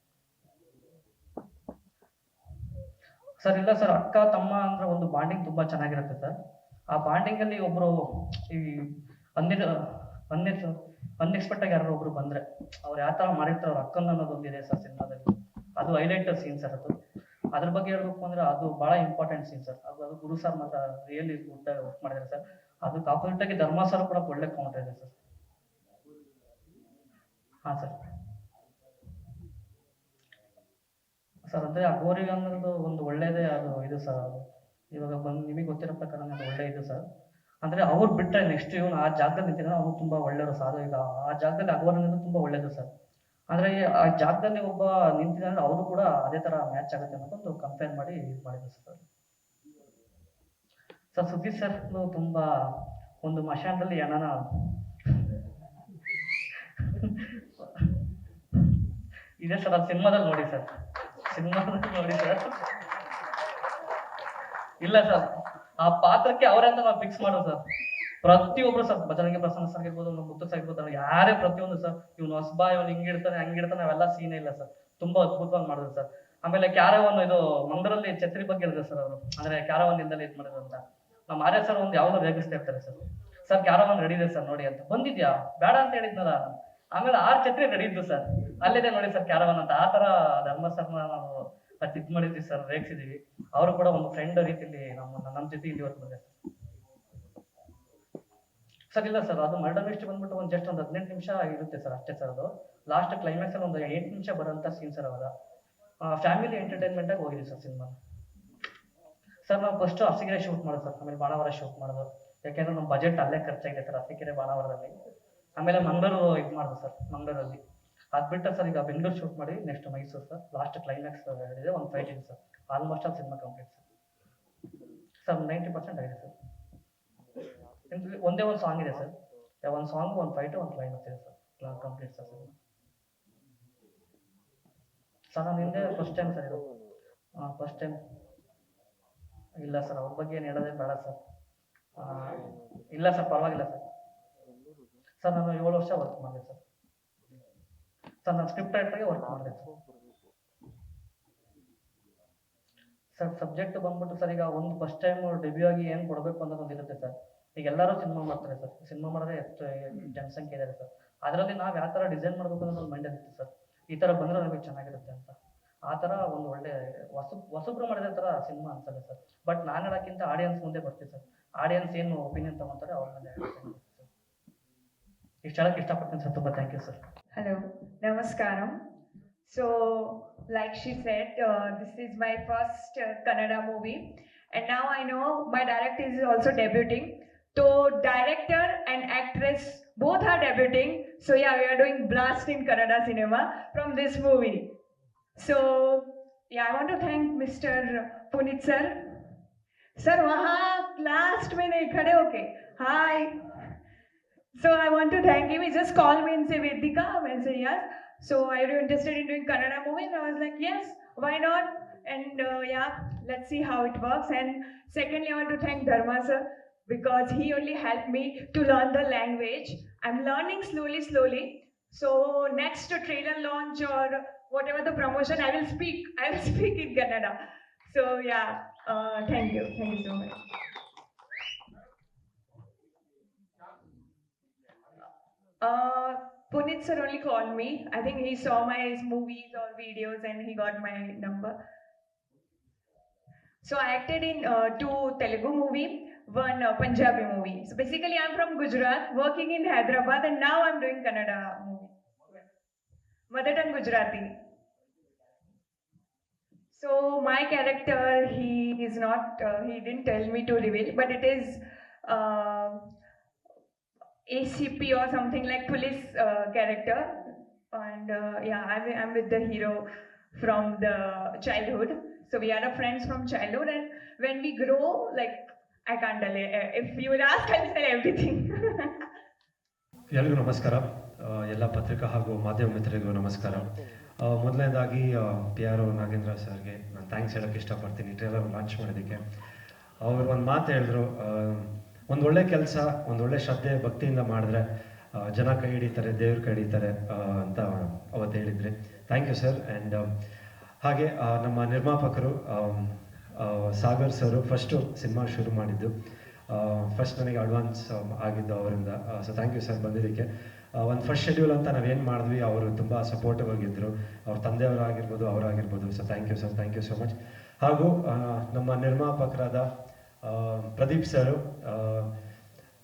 ಸರ್, ಇಲ್ಲ ಸರ್, ಅಕ್ಕ ತಮ್ಮ ಅಂದ್ರೆ ಒಂದು ಬಾಂಡಿಂಗ್ ತುಂಬಾ ಚೆನ್ನಾಗಿರುತ್ತೆ ಸರ್. ಆ ಬಾಂಡಿಂಗ್ ಅಲ್ಲಿ ಒಬ್ರು ಈ ಅನ್ಎಕ್ಸ್ಪೆಕ್ಟ್ ಆಗಿ ಯಾರು ಒಬ್ರು ಬಂದ್ರೆ ಅವ್ರು ಯಾವ ತರ ಮಾಡಿರ್ತಾರೆ ಅವ್ರ ಅಕ್ಕನ ಅನ್ನೋದೊಂದಿದೆ ಸರ್ ಸಿನಿಮಾದಲ್ಲಿ. ಅದು ಹೈಲೈಟ್ ಸೀನ್ ಸರ್. ಅದು ಅದ್ರ ಬಗ್ಗೆ ಹೇಳ್ಬೇಕು ಅಂದ್ರೆ ಅದು ಬಹಳ ಇಂಪಾರ್ಟೆಂಟ್ ಸೀನ್ ಸರ್. ಅದು ಗುರು ಸರ್ ಮಾತ್ರ ರಿಯಲಿ ಗುಡ್ ಆಗಿ ವರ್ಕ್ ಮಾಡಿದ್ದಾರೆ ಸರ್. ಅದಕ್ಕೆ ಆಪೋಸಿಟ್ ಆಗಿ ಧರ್ಮ ಸರ್ ಕೂಡ ಒಳ್ಳೆ ಕೌಂಟರ್ ಇದೆ ಸರ್. ಹಾ ಸರ್. ಸರ್, ಅಂದ್ರೆ ಆ ಗೋರಿ ಅನ್ನೋದು ಒಂದು ಒಳ್ಳೇದೇ ಅದು ಇದು ಸರ್. ಅದು ಇವಾಗ ನಿಮಗೆ ಗೊತ್ತಿರೋ ಪ್ರಕಾರ ಅದು ಒಳ್ಳೆ ಇದು ಸರ್. ಅಂದ್ರೆ ಅವ್ರು ಬಿಟ್ಟರೆ ನೆಕ್ಸ್ಟ್ ಇವನು ಆ ಜಾಗದಲ್ಲಿ ನಿಂತಿದ್ರೆ ಅವ್ರು ತುಂಬಾ ಒಳ್ಳೆಯವರು ಸರ್. ಈಗ ಆ ಜಾಗದಲ್ಲಿ ಅಗೋರ್ ಅನ್ನೋದು ತುಂಬಾ ಒಳ್ಳೇದು ಸರ್. ಅಂದ್ರೆ ಆ ಜಾಗದಲ್ಲಿ ಒಬ್ಬ ನಿಂತಿದ್ರೆ ಅವರು ಕೂಡ ಅದೇ ತರ ಮ್ಯಾಚ್ ಆಗುತ್ತೆ ಅನ್ನೋದೊಂದು ಕಂಪೇರ್ ಮಾಡಿ ಇದು ಮಾಡಿದ್ರು ಸರ್. ಸರ್, ಸುದೀಪ್ ಸರ್ ತುಂಬಾ ಒಂದು ಮಶಾನದಲ್ಲಿ ಏನನ ಇದೆ ಸರ್. ಅದು ಸಿನಿಮಾದಲ್ಲಿ ನೋಡಿ ಸರ್. ನೋಡಿ ಸರ್. ಇಲ್ಲ ಸರ್, ಆ ಪಾತ್ರಕ್ಕೆ ಅವರೇ ಅಂತ ನಾವು ಫಿಕ್ಸ್ ಮಾಡೋದು ಸರ್. ಪ್ರತಿಯೊಬ್ರು ಸರ್, ಬಜರಂಗಿ ಪ್ರಸನ್ನ ಸರ್ ಆಗಿರ್ಬೋದು, ನಮ್ಮ ಮುತ್ತು ಸರ್ ಆಗಿರ್ಬೋದು, ಯಾರೇ ಪ್ರತಿಯೊಂದು ಸರ್, ಇವ್ನು ಹೊಸಬಾ, ಇವನು ಹಿಂಗಿಡ್ತಾನೆ ಹಂಗಿಡ್ತಾನೆ, ನಾವೆಲ್ಲ ಸೀನೇ ಇಲ್ಲ ಸರ್. ತುಂಬಾ ಅದ್ಭುತವಾಗಿ ಮಾಡಿದ್ರು ಸರ್. ಆಮೇಲೆ ಕ್ಯಾರವನ್ ಇದು ಮಂಗಳೂರಲ್ಲಿ ಛತ್ರಿ ಬಗ್ಗೆ ಹೇಳಿದ್ರು ಸರ್ ಅವರು. ಅಂದ್ರೆ ಕ್ಯಾರವನ್ ಇಂದಲೇ ಇದು ಮಾಡಿದ್ರು ಅಂತ ನಮ್ಮ ಆರ್ಯ ಸರ್ ಒಂದು ಯಾವ್ದೋ ರೇಗಿಸ್ತಾ ಇರ್ತಾರೆ ಸರ್. ಸರ್ ಕ್ಯಾರವಾನ್ ರೆಡಿ ಇದೆ ಸರ್ ನೋಡಿ ಅಂತ. ಬಂದಿದ್ಯಾ ಬೇಡ ಅಂತ ಹೇಳಿದ್ನಲ್ಲ. ಆಮೇಲೆ 6 ಛತ್ರಿ ರೆಡಿ ಇದ್ದು ಸರ್, ಅಲ್ಲಿದೆ ನೋಡಿ ಸರ್ ಕ್ಯಾರವಾನ್ ಅಂತ. ಆ ತರ ಧರ್ಮ ಸರ್ನ ನಾವು ಇದು ಮಾಡಿದ್ವಿ ಸರ್, ರೇಗಿಸಿದೀವಿ. ಅವರು ಕೂಡ ಒಂದು ಫ್ರೆಂಡ್ ರೀತಿಯಲ್ಲಿ ನಮ್ಮ ಜೊತೆ ಇಲ್ಲಿ ಇವತ್ತು ಬಂದೆ ಸರ್. ಇಲ್ಲ ಸರ್, ಅದು ಮರ್ಡರ್ ಮಿಸ್ಟ್ರಿ ಬಂದ್ಬಿಟ್ಟು ಒಂದು ಜಸ್ಟ್ ಒಂದು 18 ನಿಮಿಷ ಇರುತ್ತೆ ಸರ್, ಅಷ್ಟೇ ಸರ್. ಅದು ಲಾಸ್ಟ್ ಕ್ಲೈಮ್ಯಾಕ್ಸ್ ಅಲ್ಲಿ ಒಂದು 8 ನಿಮಿಷ ಬರೋಂಥ ಸೀನ್ ಸರ್. ಅವಾಗ ಫ್ಯಾಮಿಲಿ ಎಂಟರ್ಟೈನ್ಮೆಂಟ್ ಆಗಿ ಹೋಗಿದೆ ಸರ್ ಸಿನಿಮಾ. ಸರ್ ನಾವು ಫಸ್ಟ್ ಅರಸೀಕೆರೆ ಶೂಟ್ ಮಾಡೋದು ಸರ್, ಆಮೇಲೆ ಬಾಣಾವರ ಶೂಟ್ ಮಾಡೋದು. ಯಾಕೆಂದ್ರೆ ನಮ್ಮ ಬಜೆಟ್ ಅಲ್ಲೇ ಖರ್ಚಾಗಿದೆ ಸರ್, ಅರಸೀಕೆರೆ ಬಾಣಾವರದಲ್ಲಿ. ಆಮೇಲೆ ಮಂಗಳೂರು ಇದು ಮಾಡೋದು ಸರ್, ಮಂಗಳೂರಲ್ಲಿ. ಅದು ಬಿಟ್ಟು ಸರ್ ಈಗ ಬೆಂಗಳೂರು ಶೂಟ್ ಮಾಡಿ next Mysuru sir. Last climax ಹೇಳಿದೆ, ಒಂದು ಫೈಟ್ ಇದೆ sir. Almost all cinema complete sir. 90% ಆಗಿದೆ ಸರ್. ಒಂದೇ ಒಂದು ಸಾಂಗ್ ಇದೆ ಸರ್, ಒಂದು ಸಾಂಗ್, ಒಂದು ಫೈಟ್, ಒಂದು ಕ್ಲೈಮ್ಯಾಕ್ಸ್ ಇದೆ sir, complete sir cinema. Sir ನಾನು ಹಿಂದೆ ಫಸ್ಟ್ ಟೈಮ್ ಸರ್ ಇದು, ಫಸ್ಟ್ ಟೈಮ್. ಇಲ್ಲ ಸರ್, ಅವ್ರ ಬಗ್ಗೆ ಏನು ಹೇಳೋದೇ ಬೇಡ ಸರ್. ಇಲ್ಲ ಸರ್, ಪರವಾಗಿಲ್ಲ ಸರ್. ಸರ್ ನಾನು 7 ವರ್ಷ ವರ್ಕ್ ಮಾಡಿದೆ ಸರ್. ಸರ್ ನಾನು ಸ್ಕ್ರಿಪ್ಟ್ ರೈಟರ್ಗೆ ವರ್ಕ್ ಮಾಡಿದೆ ಸರ್. ಸರ್ ಸಬ್ಜೆಕ್ಟ್ ಬಂದ್ಬಿಟ್ಟು ಸರ್, ಈಗ ಒಂದು ಫಸ್ಟ್ ಟೈಮ್ ಡೆಬ್ಯೂ ಆಗಿ ಏನು ಕೊಡಬೇಕು ಅನ್ನೋದೊಂದು ಇರುತ್ತೆ ಸರ್. ಈಗ ಎಲ್ಲರೂ ಸಿನಿಮಾ ಮಾಡ್ತಾರೆ ಸರ್, ಸಿನಿಮಾ ಮಾಡಿದ್ರೆ ಎಷ್ಟು ಜನಸಂಖ್ಯೆ ಇದೆ ಸರ್. ಅದರಲ್ಲಿ ನಾವು ಯಾವ ಥರ ಡಿಸೈನ್ ಮಾಡಬೇಕು ಅನ್ನೋದು ಒಂದು ಮೈಂಡಲ್ಲಿ ಇತ್ತು ಸರ್. ಈ ಥರ ಬಂದರೆ ನಮಗೆ ಚೆನ್ನಾಗಿರುತ್ತೆ ಅಂತ. ಆ ಥರ ಒಂದು ಒಳ್ಳೆ ಹೊಸಬ್ರು ಮಾಡಿದ ಥರ ಸಿನಿಮಾ ಅನ್ಸಲ್ಲ ಸರ್. ಬಟ್ ನಾನು ಹೇಳೋಕ್ಕಿಂತ ಆಡಿಯನ್ಸ್ ಮುಂದೆ ಬರ್ತೀವಿ ಸರ್. ಆಡಿಯನ್ಸ್ ಏನು ಒಪಿನಿಯನ್ ತಗೊತಾರೆ ಅವ್ರ ಮೇಲೆ ಇಷ್ಟು ಹೇಳಕ್ಕೆ ಇಷ್ಟಪಡ್ತೀನಿ ಸರ್. ತುಂಬ thank you sir. Hello, Namaskaram. So, like she said, this is my first Kannada movie, and now I know my director is also debuting. So, director and actress both are debuting. So, yeah, we are doing blast in Kannada cinema from this movie. So, yeah, I want to thank Mr. Punit sir. Sir, वहाँ last में नहीं खड़े होके hi. So I want to thank him. He just called me and said, Vedika, I said yes. So are you interested in doing Kannada movie? And I was like, yes, why not? And yeah, let's see how it works. And secondly, I want to thank Dharma sir, because he only helped me to learn the language. I'm learning slowly. So next trailer launch or whatever the promotion, I will speak in Kannada. So yeah, thank you so much. Punit sir only called me. I think he saw my movies or videos and he got my number. So I acted in 2 Telugu movie, 1 Punjabi movie. So basically I'm from Gujarat, working in Hyderabad, and now I'm doing Kannada movie. Mother tongue Gujarati. So my character, he is not, he didn't tell me to reveal, but it is ACP or something like police character. And yeah, I'm with the hero from the childhood. So we are friends from childhood, and when we grow, like, I can't tell you. If you will ask, I'll tell everything. ಎಲ್ಲರಿಗೂ ನಮಸ್ಕಾರ. ಎಲ್ಲ ಪತ್ರಿಕಾ ಹಾಗೂ ಮಾಧ್ಯಮ ಮಿತ್ರರಿಗೂ ನಮಸ್ಕಾರ. ಮೊದಲನೇದಾಗಿ PRO Nagendra ಸರ್ಗೆ ನಾನು ಥ್ಯಾಂಕ್ಸ್ ಹೇಳೋಕ್ಕೆ ಇಷ್ಟಪಡ್ತೀನಿ ಟ್ರೇಲರ್ ಲಾಂಚ್ ಮಾಡೋದಕ್ಕೆ. ಅವರು ಒಂದು ಮಾತು ಹೇಳಿದ್ರು, ಒಂದು ಒಳ್ಳೆ ಕೆಲಸ, ಒಂದು ಒಳ್ಳೆ ಶ್ರದ್ಧೆ ಭಕ್ತಿಯಿಂದ ಮಾಡಿದ್ರೆ ಜನ ಕೈ ಹಿಡಿತಾರೆ, ದೇವ್ರ ಕೈ ಹಿಡಿತಾರೆ ಅಂತ ಅವತ್ತು ಹೇಳಿದ್ರಿ. Thank you sir. ಆ್ಯಂಡ್ ಹಾಗೆ ನಮ್ಮ ನಿರ್ಮಾಪಕರು ಸಾಗರ್ ಸರು ಫಸ್ಟು ಸಿನಿಮಾ ಶುರು ಮಾಡಿದ್ದು, ಫಸ್ಟ್ ನನಗೆ ಅಡ್ವಾನ್ಸ್ ಆಗಿದ್ದು ಅವರಿಂದ. ಸೊ ಥ್ಯಾಂಕ್ ಯು ಸರ್ ಬಂದಿದ್ದಕ್ಕೆ. ಒಂದು ಫಸ್ಟ್ ಶೆಡ್ಯೂಲ್ ಅಂತ ನಾವೇನು ಮಾಡಿದ್ವಿ, ಅವರು ತುಂಬ ಸಪೋರ್ಟಿವ್ ಆಗಿದ್ದರು, ಅವ್ರ ತಂದೆಯವರಾಗಿರ್ಬೋದು, ಅವರಾಗಿರ್ಬೋದು. So thank you sir, thank you so much. ಹಾಗೂ ನಮ್ಮ ನಿರ್ಮಾಪಕರಾದ ಪ್ರದೀಪ್ ಸರು,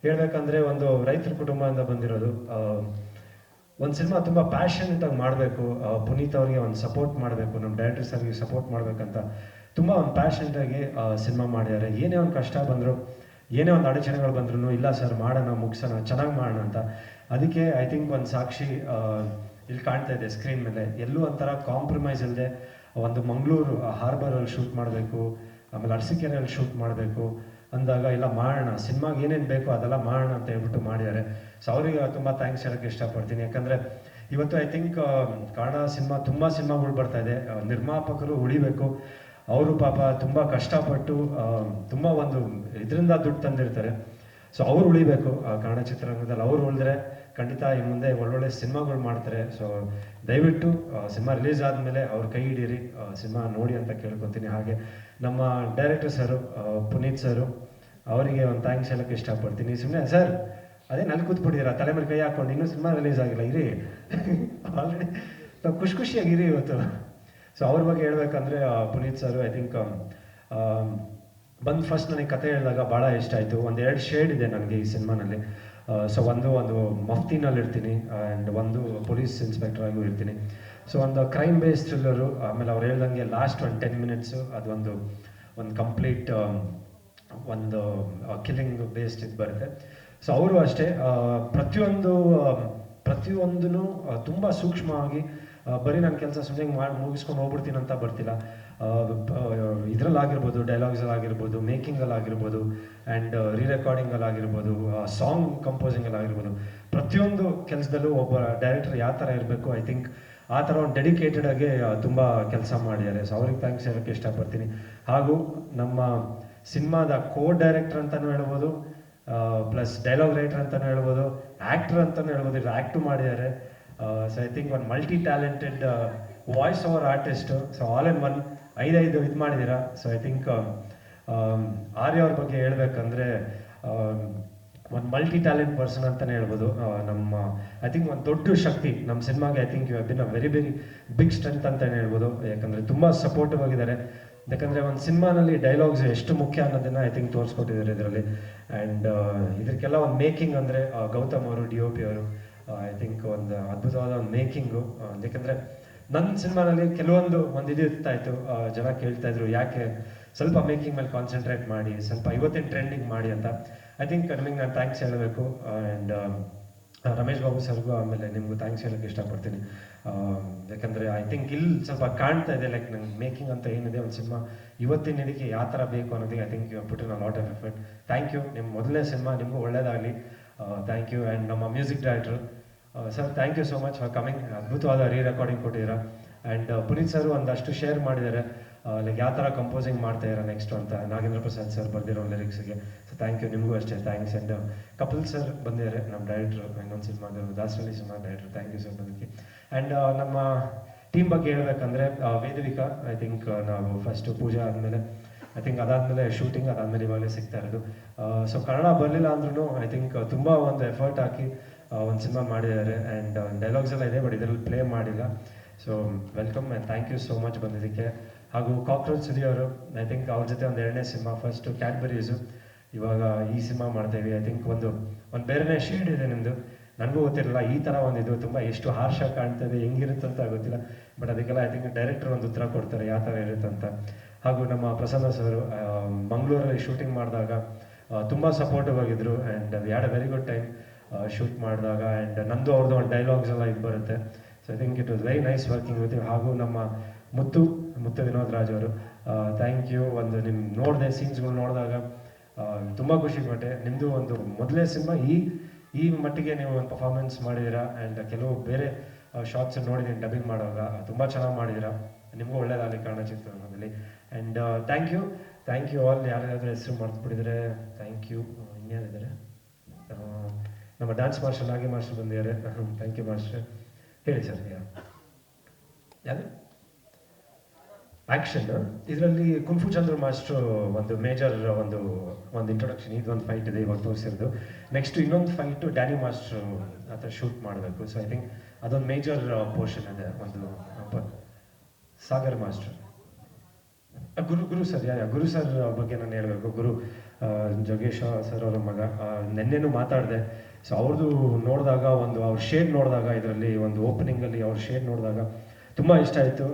ಹೇಳ್ಬೇಕಂದ್ರೆ ಒಂದು ರೈತರ ಕುಟುಂಬದಿಂದ ಬಂದಿರೋದು. ಒಂದು ಸಿನಿಮಾ ತುಂಬ ಪ್ಯಾಷನೇಟಾಗಿ ಮಾಡಬೇಕು, ಪುನೀತ್ ಅವ್ರಿಗೆ ಒಂದು ಸಪೋರ್ಟ್ ಮಾಡಬೇಕು, ನಮ್ಮ ಡೈರೆಕ್ಟರ್ ಸರ್ಗೆ ಸಪೋರ್ಟ್ ಮಾಡಬೇಕಂತ ತುಂಬ ಒಂದು ಪ್ಯಾಷನೇಟಾಗಿ ಸಿನಿಮಾ ಮಾಡಿದ್ದಾರೆ. ಏನೇ ಒಂದು ಕಷ್ಟ ಬಂದರೂ, ಏನೇ ಒಂದು ಅಡಚಣೆಗಳು ಬಂದ್ರೂ, ಇಲ್ಲ ಸರ್ ಮಾಡೋಣ, ಮುಗಿಸೋಣ, ಚೆನ್ನಾಗಿ ಮಾಡೋಣ ಅಂತ. ಅದಕ್ಕೆ ಐ ಥಿಂಕ್ ಒಂದು ಸಾಕ್ಷಿ ಇಲ್ಲಿ ಕಾಣ್ತಾ ಇದೆ ಸ್ಕ್ರೀನ್ ಮೇಲೆ. ಎಲ್ಲೂ ಒಂಥರ ಕಾಂಪ್ರಮೈಸ್ ಇಲ್ಲದೆ ಒಂದು ಮಂಗಳೂರು ಹಾರ್ಬರಲ್ಲಿ ಶೂಟ್ ಮಾಡಬೇಕು, ಆಮೇಲೆ ಅರಸೀಕೆರೆಯಲ್ಲಿ ಶೂಟ್ ಮಾಡಬೇಕು ಅಂದಾಗ ಇಲ್ಲ ಮಾಡೋಣ, ಸಿನಿಮಾಗೆ ಏನೇನು ಬೇಕೋ ಅದೆಲ್ಲ ಮಾಡೋಣ ಅಂತ ಹೇಳ್ಬಿಟ್ಟು ಮಾಡಿದ್ದಾರೆ. ಸೊ ಅವರಿಗೆ ತುಂಬ ಥ್ಯಾಂಕ್ಸ್ ಹೇಳೋಕ್ಕೆ ಇಷ್ಟಪಡ್ತೀನಿ. ಯಾಕಂದರೆ ಇವತ್ತು ಐ ಥಿಂಕ್ ಕನ್ನಡ ತುಂಬ ಸಿನಿಮಾಗಳು ಬರ್ತಾ ಇದೆ, ನಿರ್ಮಾಪಕರು ಉಳಿಬೇಕು. ಅವರು ಪಾಪ ತುಂಬ ಕಷ್ಟಪಟ್ಟು ತುಂಬ ಒಂದು ಇದರಿಂದ ದುಡ್ಡು ತಂದಿರ್ತಾರೆ. ಸೊ ಅವ್ರು ಉಳಿಬೇಕು ಕನ್ನಡ ಚಿತ್ರರಂಗದಲ್ಲಿ. ಅವ್ರು ಉಳಿದ್ರೆ ಖಂಡಿತ ಇನ್ನು ಮುಂದೆ ಒಳ್ಳೊಳ್ಳೆ ಸಿನಿಮಾಗಳು ಮಾಡ್ತಾರೆ. ಸೊ ದಯವಿಟ್ಟು ಸಿನಿಮಾ ರಿಲೀಸ್ ಆದಮೇಲೆ ಅವ್ರ ಕೈ ಹಿಡೀರಿ, ಸಿನಿಮಾ ನೋಡಿ ಅಂತ ಕೇಳ್ಕೊತೀನಿ. ಹಾಗೆ ನಮ್ಮ ಡೈರೆಕ್ಟರ್ ಸರು ಪುನೀತ್ ಸರು, ಅವರಿಗೆ ಒಂದು ಥ್ಯಾಂಕ್ಸ್ ಹೇಳೋಕ್ಕೆ ಇಷ್ಟಪಡ್ತೀನಿ. ಸುಮ್ಮನೆ ಸರ್ ಅದೇ ನಲ್ಲಿ ಕೂತ್ಬಿಟ್ಟಿದ್ದೀರಾ ತಲೆ ಮೇಲೆ ಕೈ ಹಾಕ್ಕೊಂಡು, ಇನ್ನೂ ಸಿನಿಮಾ ರಿಲೀಸ್ ಆಗಿಲ್ಲ, ಇರಿ ಆಲ್ರೆಡಿ ನಾವು ಖುಷಿಯಾಗಿರಿ ಇವತ್ತು. ಸೊ ಅವ್ರ ಬಗ್ಗೆ ಹೇಳ್ಬೇಕಂದ್ರೆ ಪುನೀತ್ ಸರ್ ಐ ಥಿಂಕ್ ಬಂದು ಫಸ್ಟ್ ನನಗೆ ಕತೆ ಹೇಳಿದಾಗ ಭಾಳ ಇಷ್ಟ ಆಯಿತು. ಒಂದೆರಡು ಶೇಡ್ ಇದೆ ನನಗೆ ಈ ಸಿನಿಮಾನಲ್ಲಿ. ಸೊ ಒಂದು ಮಫ್ತಿನಲ್ಲಿ ಇರ್ತೀನಿ ಆ್ಯಂಡ್ ಒಂದು ಪೊಲೀಸ್ ಇನ್ಸ್ಪೆಕ್ಟರ್ ಆಗೂ ಇರ್ತೀನಿ. ಸೊ ಒಂದು ಕ್ರೈಮ್ ಬೇಸ್ಡ್ ಥ್ರಿಲ್ಲರು, ಆಮೇಲೆ ಅವ್ರು ಹೇಳ್ದಂಗೆ ಲಾಸ್ಟ್ ಒಂದು 10 ಮಿನಿಟ್ಸು ಅದೊಂದು ಕಂಪ್ಲೀಟ್ ಒಂದು ಕಿಲ್ಲಿಂಗ್ ಬೇಸ್ಡ್ ಇದು ಬರುತ್ತೆ. ಸೊ ಅವರು ಅಷ್ಟೇ ಪ್ರತಿಯೊಂದೂ ತುಂಬ ಸೂಕ್ಷ್ಮವಾಗಿ ಬರೀ ನನ್ನ ಕೆಲಸ ಸುಮ್ಮನೆ ಮಾಡಿ ಮುಗಿಸ್ಕೊಂಡು ಹೋಗ್ಬಿಡ್ತೀನಿ ಅಂತ ಬರ್ತಿಲ್ಲ. ಇದರಲ್ಲಾಗಿರ್ಬೋದು, ಡೈಲಾಗ್ಸಲ್ಲಾಗಿರ್ಬೋದು, ಮೇಕಿಂಗಲ್ಲಾಗಿರ್ಬೋದು ಆ್ಯಂಡ್ ರೀರೆಕಾರ್ಡಿಂಗಲ್ಲಾಗಿರ್ಬೋದು, ಸಾಂಗ್ ಕಂಪೋಸಿಂಗಲ್ಲಾಗಿರ್ಬೋದು, ಪ್ರತಿಯೊಂದು ಕೆಲಸದಲ್ಲೂ ಒಬ್ಬ ಡೈರೆಕ್ಟರ್ ಯಾವ ಥರ ಇರಬೇಕು ಐ ಥಿಂಕ್ ಆ ಥರ ಒಂದು ಡೆಡಿಕೇಟೆಡಾಗಿ ತುಂಬ ಕೆಲಸ ಮಾಡಿದ್ದಾರೆ. ಸೊ ಅವ್ರಿಗೆ ಥ್ಯಾಂಕ್ಸ್ ಹೇಳೋಕ್ಕೆ ಇಷ್ಟಪಡ್ತೀನಿ. ಹಾಗೂ ನಮ್ಮ ಸಿನಿಮಾದ ಡೈರೆಕ್ಟರ್ ಅಂತಲೂ ಹೇಳ್ಬೋದು, ಪ್ಲಸ್ ಡೈಲಾಗ್ ರೈಟರ್ ಅಂತಲೂ ಹೇಳ್ಬೋದು, ಆ್ಯಕ್ಟರ್ ಅಂತಲೂ ಹೇಳ್ಬೋದು. ಇದು ಆ್ಯಕ್ಟು ಮಾಡಿದ್ದಾರೆ. ಸೊ ಐ ಥಿಂಕ್ ಒಂದು multi talented voice over artist. So all in one 5 ಇದು ಮಾಡಿದ್ದೀರಾ. ಸೊ ಐ ಥಿಂಕ್ ಆರ್ಯ ಅವ್ರ ಬಗ್ಗೆ ಹೇಳ್ಬೇಕಂದ್ರೆ ಒಂದು ಮಲ್ಟಿ ಟ್ಯಾಲೆಂಟ್ ಪರ್ಸನ್ ಅಂತಲೇ ಹೇಳ್ಬೋದು. ನಮ್ಮ ಐ ಥಿಂಕ್ ಒಂದು ದೊಡ್ಡ ಶಕ್ತಿ ನಮ್ಮ ಸಿನಿಮಾಗೆ. I think you have been a very big strength ಅಂತಲೇ ಹೇಳ್ಬೋದು. ಯಾಕಂದರೆ ತುಂಬ ಸಪೋರ್ಟಿವ್ ಆಗಿದ್ದಾರೆ. ಯಾಕಂದರೆ ಒಂದು ಸಿನಿಮಾನಲ್ಲಿ ಡೈಲಾಗ್ಸ್ ಎಷ್ಟು ಮುಖ್ಯ ಅನ್ನೋದನ್ನು ಐ ಥಿಂಕ್ ತೋರಿಸ್ಕೊಟ್ಟಿದ್ದಾರೆ ಇದರಲ್ಲಿ. ಆ್ಯಂಡ್ ಇದಕ್ಕೆಲ್ಲ ಒಂದು ಮೇಕಿಂಗ್ ಅಂದರೆ ಗೌತಮ್ ಅವರು, DOP ಅವರು ಐ ಥಿಂಕ್ ಒಂದು ಅದ್ಭುತವಾದ ಒಂದು ಮೇಕಿಂಗು. ಯಾಕಂದರೆ ನನ್ನ ಸಿನಿಮಾನಲ್ಲಿ ಕೆಲವೊಂದು ಇದು ಇರ್ತಾಯಿತ್ತು, ಜನ ಕೇಳ್ತಾಯಿದ್ರು ಯಾಕೆ ಸ್ವಲ್ಪ ಮೇಕಿಂಗ್ ಮೇಲೆ ಕಾನ್ಸಂಟ್ರೇಟ್ ಮಾಡಿ, ಸ್ವಲ್ಪ ಇವತ್ತಿನ ಟ್ರೆಂಡಿಂಗ್ ಮಾಡಿ ಅಂತ. ಐ ಥಿಂಕ್ ನಿಮಗೆ ನಾನು ಥ್ಯಾಂಕ್ಸ್ ಹೇಳಬೇಕು. ಆ್ಯಂಡ್ ರಮೇಶ್ ಬಾಬು ಸರ್ಗೂ ಆಮೇಲೆ ನಿಮಗೂ ಥ್ಯಾಂಕ್ಸ್ ಹೇಳೋಕ್ಕೆ ಇಷ್ಟಪಡ್ತೀನಿ. ಯಾಕಂದರೆ ಐ ಥಿಂಕ್ ಇಲ್ಲಿ ಸ್ವಲ್ಪ ಕಾಣ್ತಾ ಇದೆ ಲೈಕ್ ನಂಗೆ ಮೇಕಿಂಗ್ ಅಂತ ಏನಿದೆ ಒಂದು ಸಿನಿಮಾ ಇವತ್ತಿನ ಇದಕ್ಕೆ ಯಾವ ಥರ ಬೇಕು ಅನ್ನೋದಕ್ಕೆ I think you put in a lot of effort. Thank you. ನಿಮ್ಮ ಮೊದಲನೇ ಸಿನಿಮಾ ನಿಮಗೂ ಒಳ್ಳೆಯದಾಗಲಿ. Thank you. ಆ್ಯಂಡ್ ನಮ್ಮ music director sir thank you so much for coming. ಅದ್ಭುತವಾದ ರೆಕಾರ್ಡಿಂಗ್ ಕೊಟ್ಟಿದ್ದೀರಾ. ಆ್ಯಂಡ್ ಪುನೀತ್ ಸರ್ ಒಂದಷ್ಟು ಶೇರ್ ಮಾಡಿದ್ದಾರೆ ಲೈಕ್ ಯಾವ ಥರ ಕಂಪೋಸಿಂಗ್ ಮಾಡ್ತಾಯಿರ ನೆಕ್ಸ್ಟ್ ಅಂತ. ನಾಗೇಂದ್ರ ಪ್ರಸಾದ್ ಸರ್ ಬರ್ದಿರೋ ಲಿರಿಕ್ಸ್ಗೆ. So thank you. ನಿಮಗೂ ಅಷ್ಟೇ ಥ್ಯಾಂಕ್ಸ್. ಆ್ಯಂಡ್ ಕಪಿಲ್ ಸರ್ ಬಂದಿದ್ದಾರೆ, ನಮ್ಮ ಡೈರೆಕ್ಟ್ರು, ಇನ್ನೊಂದು ಸಿನಿಮಾದ Dasarahalli cinema director. Thank you sir ಬಂದಕ್ಕೆ. ಆ್ಯಂಡ್ ನಮ್ಮ ಟೀಮ್ ಬಗ್ಗೆ ಹೇಳ್ಬೇಕಂದ್ರೆ ವೇದವಿಕಾ ಐ ಥಿಂಕ್ ನಾವು ಫಸ್ಟು ಪೂಜಾ ಆದಮೇಲೆ ಐ ಥಿಂಕ್ ಅದಾದಮೇಲೆ ಶೂಟಿಂಗ್, ಅದಾದಮೇಲೆ ಇವಾಗಲೇ ಸಿಗ್ತಾ ಇರೋದು. ಸೊ ಕನ್ನಡ ಬರಲಿಲ್ಲ ಅಂದ್ರೂ ಐ ಥಿಂಕ್ ತುಂಬ ಒಂದು ಎಫರ್ಟ್ ಹಾಕಿ ಒಂದು ಸಿನಿಮಾ ಮಾಡಿದ್ದಾರೆ. ಆ್ಯಂಡ್ ಡೈಲಾಗ್ಸ್ ಎಲ್ಲ ಇದೆ, ಬಟ್ ಇದರಲ್ಲಿ ಪ್ಲೇ ಮಾಡಿಲ್ಲ. So welcome and thank you so much ಬಂದಿದ್ದಕ್ಕೆ. ಹಾಗೂ ಕಾಕ್ರೋಚ್ ಸುದಿ ಅವರು ಐ ಥಿಂಕ್ ಅವ್ರ ಜೊತೆ ಒಂದು 2ನೇ ಸಿನಿಮಾ, ಫಸ್ಟು ಕ್ಯಾಡ್ಬರೀಸು, ಇವಾಗ ಈ ಸಿನಿಮಾ ಮಾಡ್ತಾಯಿವಿ. ಐ ಥಿಂಕ್ ಒಂದು ಬೇರೆನೇ ಶೇಡ್ ಇದೆ ನಿಮ್ಮದು. ನನಗೂ ಗೊತ್ತಿರಲಿಲ್ಲ ಈ ಥರ ಒಂದಿದು ತುಂಬ ಎಷ್ಟು ಹಾರ್ಷಾಗಿ ಕಾಣ್ತದೆ, ಹೆಂಗಿರುತ್ತಂತ ಗೊತ್ತಿಲ್ಲ. ಬಟ್ ಅದಕ್ಕೆಲ್ಲ ಐ ಥಿಂಕ್ ಡೈರೆಕ್ಟರ್ ಒಂದು ಉತ್ತರ ಕೊಡ್ತಾರೆ ಯಾವ ಥರ ಇರುತ್ತಂತ. ಹಾಗೂ ನಮ್ಮ ಪ್ರಸನ್ನ ಸರು ಮಂಗಳೂರಲ್ಲಿ ಶೂಟಿಂಗ್ ಮಾಡಿದಾಗ ತುಂಬ ಸಪೋರ್ಟಿವ್ ಆಗಿದ್ದರು. And we had a very good time shoot ಮಾಡಿದಾಗ. ಆ್ಯಂಡ್ ನಂದು ಅವ್ರದ್ದು ಒಂದು ಡೈಲಾಗ್ಸ್ ಎಲ್ಲ ಇದು ಬರುತ್ತೆ. So I think it was very nice working with you. ಹಾಗೂ ನಮ್ಮ ಮುತ್ತು ವಿನೋದ್ ರಾಜ್ ಅವರು ಥ್ಯಾಂಕ್ ಯು. ಒಂದು ನಿಮ್ಮ ನೋಡಿದೆ ಸೀನ್ಸ್ಗಳು ನೋಡಿದಾಗ ತುಂಬ ಖುಷಿ ಪಟ್ಟೆ. ನಿಮ್ಮದು ಒಂದು ಮೊದಲನೇ ಸಿನಿಮಾ ಈ ಮಟ್ಟಿಗೆ ನೀವು ಒಂದು ಪರ್ಫಾರ್ಮೆನ್ಸ್ ಮಾಡಿದ್ದೀರಾ. ಆ್ಯಂಡ್ ಕೆಲವು ಬೇರೆ ಶಾರ್ಟ್ಸ್ ನೋಡಿದ್ದೀನಿ ಡಬ್ಬಿಂಗ್ ಮಾಡುವಾಗ, ತುಂಬ ಚೆನ್ನಾಗಿ ಮಾಡಿದ್ದೀರಾ. ನಿಮಗೂ ಒಳ್ಳೆಯದಾಗಲಿ ಕನ್ನಡ ಚಿತ್ರರಂಗದಲ್ಲಿ. And thank you all. ಯಾರ್ಯಾರು ಹೆಸರು ಮರ್ತ್ಬಿಟ್ಟಿದ್ರೆ ಥ್ಯಾಂಕ್ ಯು. ಇನ್ಯಾರಿದ್ದಾರೆ, ನಮ್ಮ ಡ್ಯಾನ್ಸ್ ಮಾಸ್ಟರ್ ನಾಗಿ ಮಾಸ್ಟರ್ ಬಂದಿದ್ದಾರೆ. Thank you master. ಹೇಳಿ ಸರ್. ಯಾರು ಆ್ಯಕ್ಷನ್ ಇದರಲ್ಲಿ ಕುಂಫು ಚಂದ್ರ ಮಾಸ್ಟ್ರು ಒಂದು ಮೇಜರ್ ಒಂದು ಇಂಟ್ರೊಡಕ್ಷನ್. ಇದೊಂದು ಫೈಟ್ ಇದೆ ಇವಾಗ ತೋರಿಸಿರೋದು. ನೆಕ್ಸ್ಟ್ ಇನ್ನೊಂದು ಫೈಟು ಡ್ಯಾನಿ ಮಾಸ್ಟ್ರು ಆ ಥರ ಶೂಟ್ ಮಾಡಬೇಕು. ಸೊ ಐ ಥಿಂಕ್ ಅದೊಂದು ಮೇಜರ್ ಪೋರ್ಷನ್ ಇದೆ. ಒಂದು Sagar master, Guru sir. Guru sir ಬಗ್ಗೆ ನಾನು ಹೇಳಬೇಕು. ಗುರು ಜೋಗೇಶ ಸರ್ ಅವರ ಮಗ. ನೆನ್ನೆನೂ ಮಾತಾಡಿದೆ. ಸೊ ಅವ್ರದ್ದು ನೋಡಿದಾಗ ಅವ್ರ ಶೇಡ್ ನೋಡಿದಾಗ, ಇದರಲ್ಲಿ ಒಂದು ಓಪನಿಂಗಲ್ಲಿ ಅವ್ರ ಶೇಡ್ ನೋಡಿದಾಗ ತುಂಬ ಇಷ್ಟ ಆಯಿತು.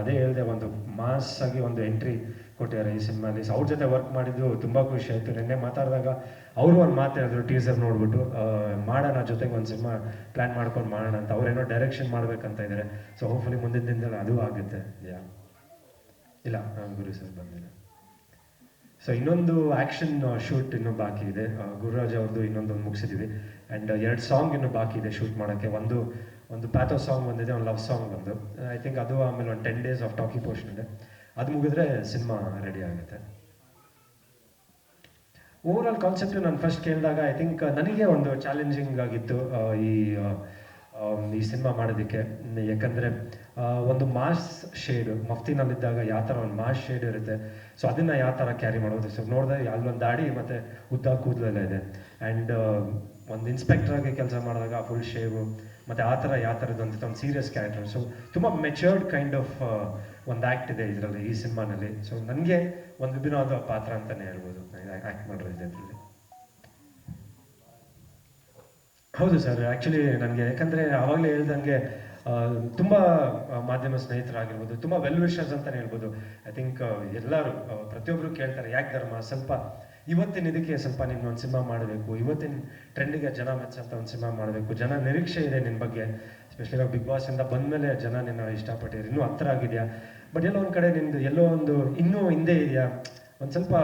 ಅದೇ ಹೇಳಿದೆ, ಒಂದು ಮಾಸ್ ಆಗಿ ಒಂದು ಎಂಟ್ರಿ ಕೊಟ್ಟಿದ್ದಾರೆ ಈ ಸಿನಿಮಾಲಿ. ಸೊ ಅವ್ರ ಜೊತೆ ವರ್ಕ್ ಮಾಡಿದ್ದು ತುಂಬ ಖುಷಿ ಆಯಿತು. ನಿನ್ನೆ ಮಾತಾಡಿದಾಗ ಅವರು ಒಂದು ಮಾತು ಹೇಳಿದ್ರು, ಟೀಸರ್ ನೋಡ್ಬಿಟ್ಟು ಮಾಡೋಣ ಜೊತೆಗೆ ಒಂದು ಸಿನಿಮಾ ಪ್ಲ್ಯಾನ್ ಮಾಡ್ಕೊಂಡು ಮಾಡೋಣ ಅಂತ. ಅವರೇನೋ ಡೈರೆಕ್ಷನ್ ಮಾಡಬೇಕಂತ ಇದ್ದಾರೆ. ಸೊ ಹೋಪ್ಫುಲಿ ಮುಂದಿನ ದಿನದಲ್ಲಿ ಅದು ಆಗುತ್ತೆ. ಇಲ್ಲ ಗುರು ಸರ್ ಬಂದಿಲ್ಲ. ಸೊ ಇನ್ನೊಂದು ಆ್ಯಕ್ಷನ್ ಶೂಟ್ ಇನ್ನೂ ಬಾಕಿ ಇದೆ. ಗುರುರಾಜ್ ಅವ್ರದ್ದು ಇನ್ನೊಂದು ಮುಗಿಸಿದ್ದೀವಿ. ಆ್ಯಂಡ್ 2 ಸಾಂಗ್ ಇನ್ನೂ ಬಾಕಿ ಇದೆ ಶೂಟ್ ಮಾಡೋಕ್ಕೆ. ಒಂದು ಪ್ಯಾಥೋ ಸಾಂಗ್ ಬಂದಿದೆ, ಒಂದು ಲವ್ ಸಾಂಗ್ ಬಂದು ಐ ಥಿಂಕ್ ಅದು. ಆಮೇಲೆ ಒಂದು 10 days ಆಫ್ ಟಾಕಿ ಪೋರ್ಷನ್ ಇದೆ. ಅದು ಮುಗಿದ್ರೆ ಸಿನಿಮಾ ರೆಡಿ ಆಗುತ್ತೆ. ಓವರ್ ಆಲ್ ಕಾನ್ಸೆಪ್ಟ್ ನಾನು ಫಸ್ಟ್ ಕೇಳಿದಾಗ ಐ ಥಿಂಕ್ ನನಗೆ ಒಂದು ಚಾಲೆಂಜಿಂಗ್ ಆಗಿತ್ತು. ಈ ಈ ಸಿನಿಮಾ ಮಾಡೋದಕ್ಕೆ. ಯಾಕಂದರೆ ಒಂದು ಮಾಸ್ ಶೇಡು ಮಫ್ತಿನಲ್ಲಿದ್ದಾಗ ಯಾವ ಥರ ಒಂದು ಮಾಸ್ ಶೇಡ್ ಇರುತ್ತೆ, ಸೊ ಅದನ್ನು ಯಾವ ಥರ ಕ್ಯಾರಿ ಮಾಡೋದು. ಸೊ ನೋಡಿದೆ ಅಲ್ಲೊಂದು ದಾಡಿ ಮತ್ತು ಉದ್ದ ಕೂದಲೆಲ್ಲ ಇದೆ. ಆ್ಯಂಡ್ ಒಂದು ಇನ್ಸ್ಪೆಕ್ಟ್ರಾಗಿ ಕೆಲಸ ಮಾಡಿದಾಗ ಫುಲ್ ಶೇವು ಮತ್ತು ಆ ಥರ ಯಾವ ಥರದ್ದು ಅಂತ ಒಂದು ಸೀರಿಯಸ್ ಕ್ಯಾರೆಕ್ಟರ್. ಸೊ ತುಂಬ ಮೆಚ್ಯೂರ್ಡ್ ಕೈಂಡ್ ಆಫ್ ಒಂದು ಆ್ಯಕ್ಟ್ ಇದೆ ಇದರಲ್ಲಿ, ಈ ಸಿನಿಮಾನಲ್ಲಿ. ಸೊ ನನಗೆ ಒಂದು ವಿಭಿನ್ನವಾದ ಪಾತ್ರ ಅಂತಲೇ ಹೇಳ್ಬೋದು ಆ್ಯಕ್ಟ್ ಮಾಡಿರೋದು ಇದರಲ್ಲಿ. ಹೌದು ಸರ್, ಆ್ಯಕ್ಚುಲಿ ನನಗೆ ಯಾಕಂದರೆ ಆವಾಗಲೇ ಹೇಳ್ದಂಗೆ ತುಂಬ ಮಾಧ್ಯಮ ಸ್ನೇಹಿತರಾಗಿರ್ಬೋದು, ತುಂಬ ವೆಲ್ ವಿಷರ್ಸ್ ಅಂತಲೇ ಹೇಳ್ಬೋದು. ಐ ಥಿಂಕ್ ಎಲ್ಲರೂ ಪ್ರತಿಯೊಬ್ಬರು ಕೇಳ್ತಾರೆ, ಯಾಕೆ ಧರ್ಮ ಸ್ವಲ್ಪ ಇವತ್ತಿನ ಇದಕ್ಕೆ ಸ್ವಲ್ಪ ನೀನು ಒಂದು ಸಿನಿಮಾ ಮಾಡಬೇಕು, ಇವತ್ತಿನ ಟ್ರೆಂಡಿಗೆ ಜನ ಮೆಚ್ಚಂತ ಒಂದು ಸಿನಿಮಾ ಮಾಡಬೇಕು, ಜನ ನಿರೀಕ್ಷೆ ಇದೆ ನಿನ್ನ ಬಗ್ಗೆ. ಎಸ್ಪೆಷಲಿ ಬಿಗ್ ಬಾಸಿಂದ ಬಂದಮೇಲೆ ಜನ ನಿನ್ನ ಇಷ್ಟಪಟ್ಟಿದ್ರು, ಇನ್ನೂ ಹತ್ರ ಆಗಿದೆಯಾ, ಬಟ್ ಎಲ್ಲೋ ಒಂದು ಕಡೆ ನಿಂದು ಎಲ್ಲೋ ಒಂದು ಇನ್ನೂ ಹಿಂದೆ ಇದೆಯಾ, ಒಂದು ಸ್ವಲ್ಪ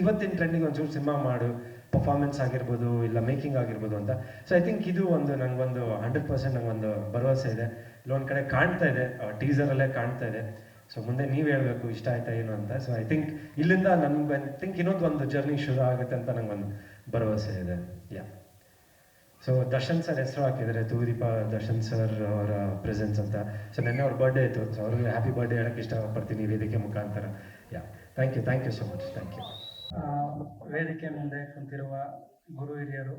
ಇವತ್ತಿನ ಟ್ರೆಂಡಿಗೆ ಒಂಚೂರು ಸಿನಿಮಾ ಮಾಡು, ಪರ್ಫಾರ್ಮೆನ್ಸ್ ಆಗಿರ್ಬೋದು ಇಲ್ಲ ಮೇಕಿಂಗ್ ಆಗಿರ್ಬೋದು ಅಂತ. ಸೊ ಐ ಥಿಂಕ್ ಇದು ಒಂದು ನನಗೊಂದು 100% ನಂಗೊಂದು ಭರವಸೆ ಇದೆ. ಇಲ್ಲೊಂದು ಕಡೆ ಕಾಣ್ತಾ ಇದೆ, ಟೀಸರಲ್ಲೇ ಕಾಣ್ತಾ ಇದೆ. ಸೊ ಮುಂದೆ ನೀವು ಹೇಳಬೇಕು ಇಷ್ಟ ಆಯ್ತಾ ಏನು ಅಂತ. ಸೊ ಐ ಥಿಂಕ್ ಇಲ್ಲಿಂದ ನನ್ಗೆ ಐ ಥಿಂಕ್ ಇನ್ನೊಂದು ಜರ್ನಿ ಶುರು ಆಗುತ್ತೆ ಅಂತ ನಂಗೊಂದು ಭರವಸೆ ಇದೆ. ಯಾ. ಸೊ ದರ್ಶನ್ ಸರ್ ಹೆಸರು ಹಾಕಿದ್ದಾರೆ, ತೂದೀಪ ದರ್ಶನ್ ಸರ್ ಅವರ ಪ್ರೆಸೆನ್ಸ್ ಅಂತ. ಸೊ ನೆನ್ನೆ ಅವ್ರ ಬರ್ಡೇ ಇತ್ತು, ಸೊ ಅವ್ರಿಗೆ ಹ್ಯಾಪಿ ಬರ್ಡೇ ಹೇಳಕ್ಕೆ ಇಷ್ಟಪಡ್ತೀನಿ ವೇದಿಕೆ ಮುಖಾಂತರ. Yeah, thank you so much. Thank you. ವೇದಿಕೆ ಮುಂದೆ ಕುಂತಿರುವ ಗುರು ಹಿರಿಯರು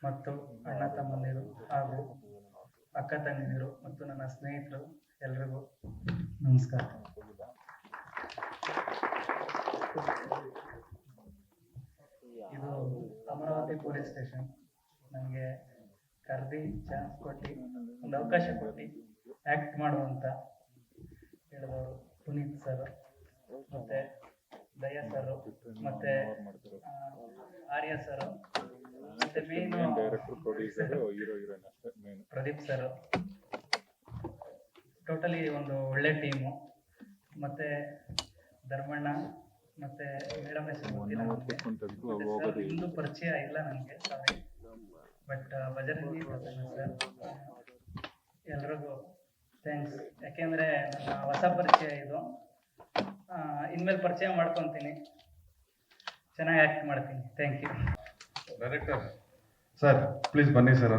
ಮತ್ತು ಅಣ್ಣ ತಮ್ಮಂದಿರು ಹಾಗೂ ಅಕ್ಕ ತಂಗಿದಿರು ಮತ್ತು ನನ್ನ ಸ್ನೇಹಿತರು ಎಲ್ರಿಗೂ ನಮಸ್ಕಾರ. ಇದು ಅಮರಾವತಿ ಪೊಲೀಸ್ ಸ್ಟೇಷನ್. ನನಗೆ ಕರೆದಿ ಚಾನ್ಸ್ ಕೊಟ್ಟು ಒಂದು ಅವಕಾಶ ಕೊಟ್ಟು ಆ್ಯಕ್ಟ್ ಮಾಡುವಂತ ಹೇಳಿದವರು ಪುನೀತ್ ಸರ್ ಮತ್ತೆ ದಯಾ ಸರ್ ಮತ್ತೆ ಆರ್ಯ ಸರ್ ಮತ್ತೆ ಮೇನ್ ಪ್ರದೀಪ್ ಸರ್. ಟೋಟಲಿ ಒಂದು ಒಳ್ಳೆ ಟೀಮು. ಮತ್ತೆ ಧರ್ಮಣ್ಣ ಮತ್ತೆ ಮೇಡಮ್ ಹೆಸರು ಗೊತ್ತಿಲ್ಲ ನನಗೆ, ಇನ್ನೂ ಪರಿಚಯ ಇಲ್ಲ ನನಗೆ, ಸಾರಿ. ಬಟ್ ಬಜರಂಗಿ ಸರ್ ಎಲ್ರಿಗೂ ಥ್ಯಾಂಕ್ಸ್. ಯಾಕೆಂದರೆ ನನ್ನ ಹೊಸ ಪರಿಚಯ ಇದು, ಇನ್ಮೇಲೆ ಪರಿಚಯ ಮಾಡ್ಕೊತೀನಿ, ಚೆನ್ನಾಗಿ ಆ್ಯಕ್ಟ್ ಮಾಡ್ತೀನಿ. Thank you. Director sir, please ಬನ್ನಿ ಸರ್,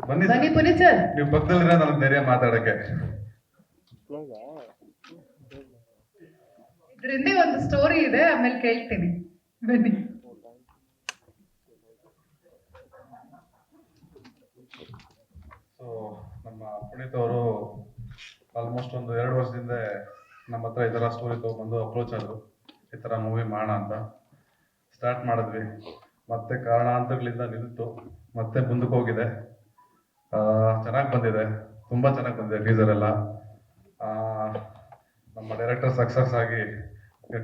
ಬನ್ನಿ ಪುನೀತ್ ಸರ್. ನೀವು ಪಕ್ಕದಲ್ಲಿರೋ ನನಗೆ ಧೈರ್ಯ ಮಾತಾಡಕ್ಕೆ. ಇದ್ರಿಂದ ಒಂದು ಸ್ಟೋರಿ ಇದೆ, ಆಮೇಲೆ ಕೇಳ್ತೀನಿ, ಬನ್ನಿ. ಸೊ ನಮ್ಮ ಪುನೀತ್ ಅವರು ಆಲ್ಮೋಸ್ಟ್ ಒಂದು 2 ವರ್ಷದಿಂದ ನಮ್ಮ ಹತ್ರ ಈ ಥರ ಸ್ಟೋರಿ ತೊಗೊಂಡು ಅಪ್ರೋಚ್ ಆದರು, ಈ ಥರ ಮೂವಿ ಮಾಡೋಣ ಅಂತ. ಸ್ಟಾರ್ಟ್ ಮಾಡಿದ್ವಿ, ಮತ್ತೆ ಕಾರಣಾಂತರಗಳಿಂದ ನಿಂತು ಮತ್ತೆ ಮುಂದಕ್ಕೆ ಹೋಗಿದೆ. ಚೆನ್ನಾಗಿ ಬಂದಿದೆ, ತುಂಬ ಚೆನ್ನಾಗಿ ಬಂದಿದೆ ಟೀಸರ್ ಎಲ್ಲ. ನಮ್ಮ ಡೈರೆಕ್ಟರ್ ಸಕ್ಸಸ್ ಆಗಿ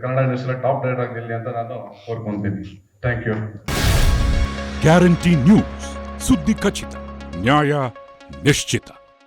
ಕನ್ನಡ ಇಂಡಸ್ಟ್ರಿಯಲ್ಲಿ ಟಾಪ್ ಡೈರೆಕ್ಟರ್ ಆಗಿರಲಿ ಅಂತ ನಾನು ಕೋರ್ಕೊಂತೀನಿ. Thank you. ಗ್ಯಾರಂಟಿ ನ್ಯೂಸ್, ಸುದ್ದಿ ಖಚಿತ, ನ್ಯಾಯ ನಿಶ್ಚಿತ.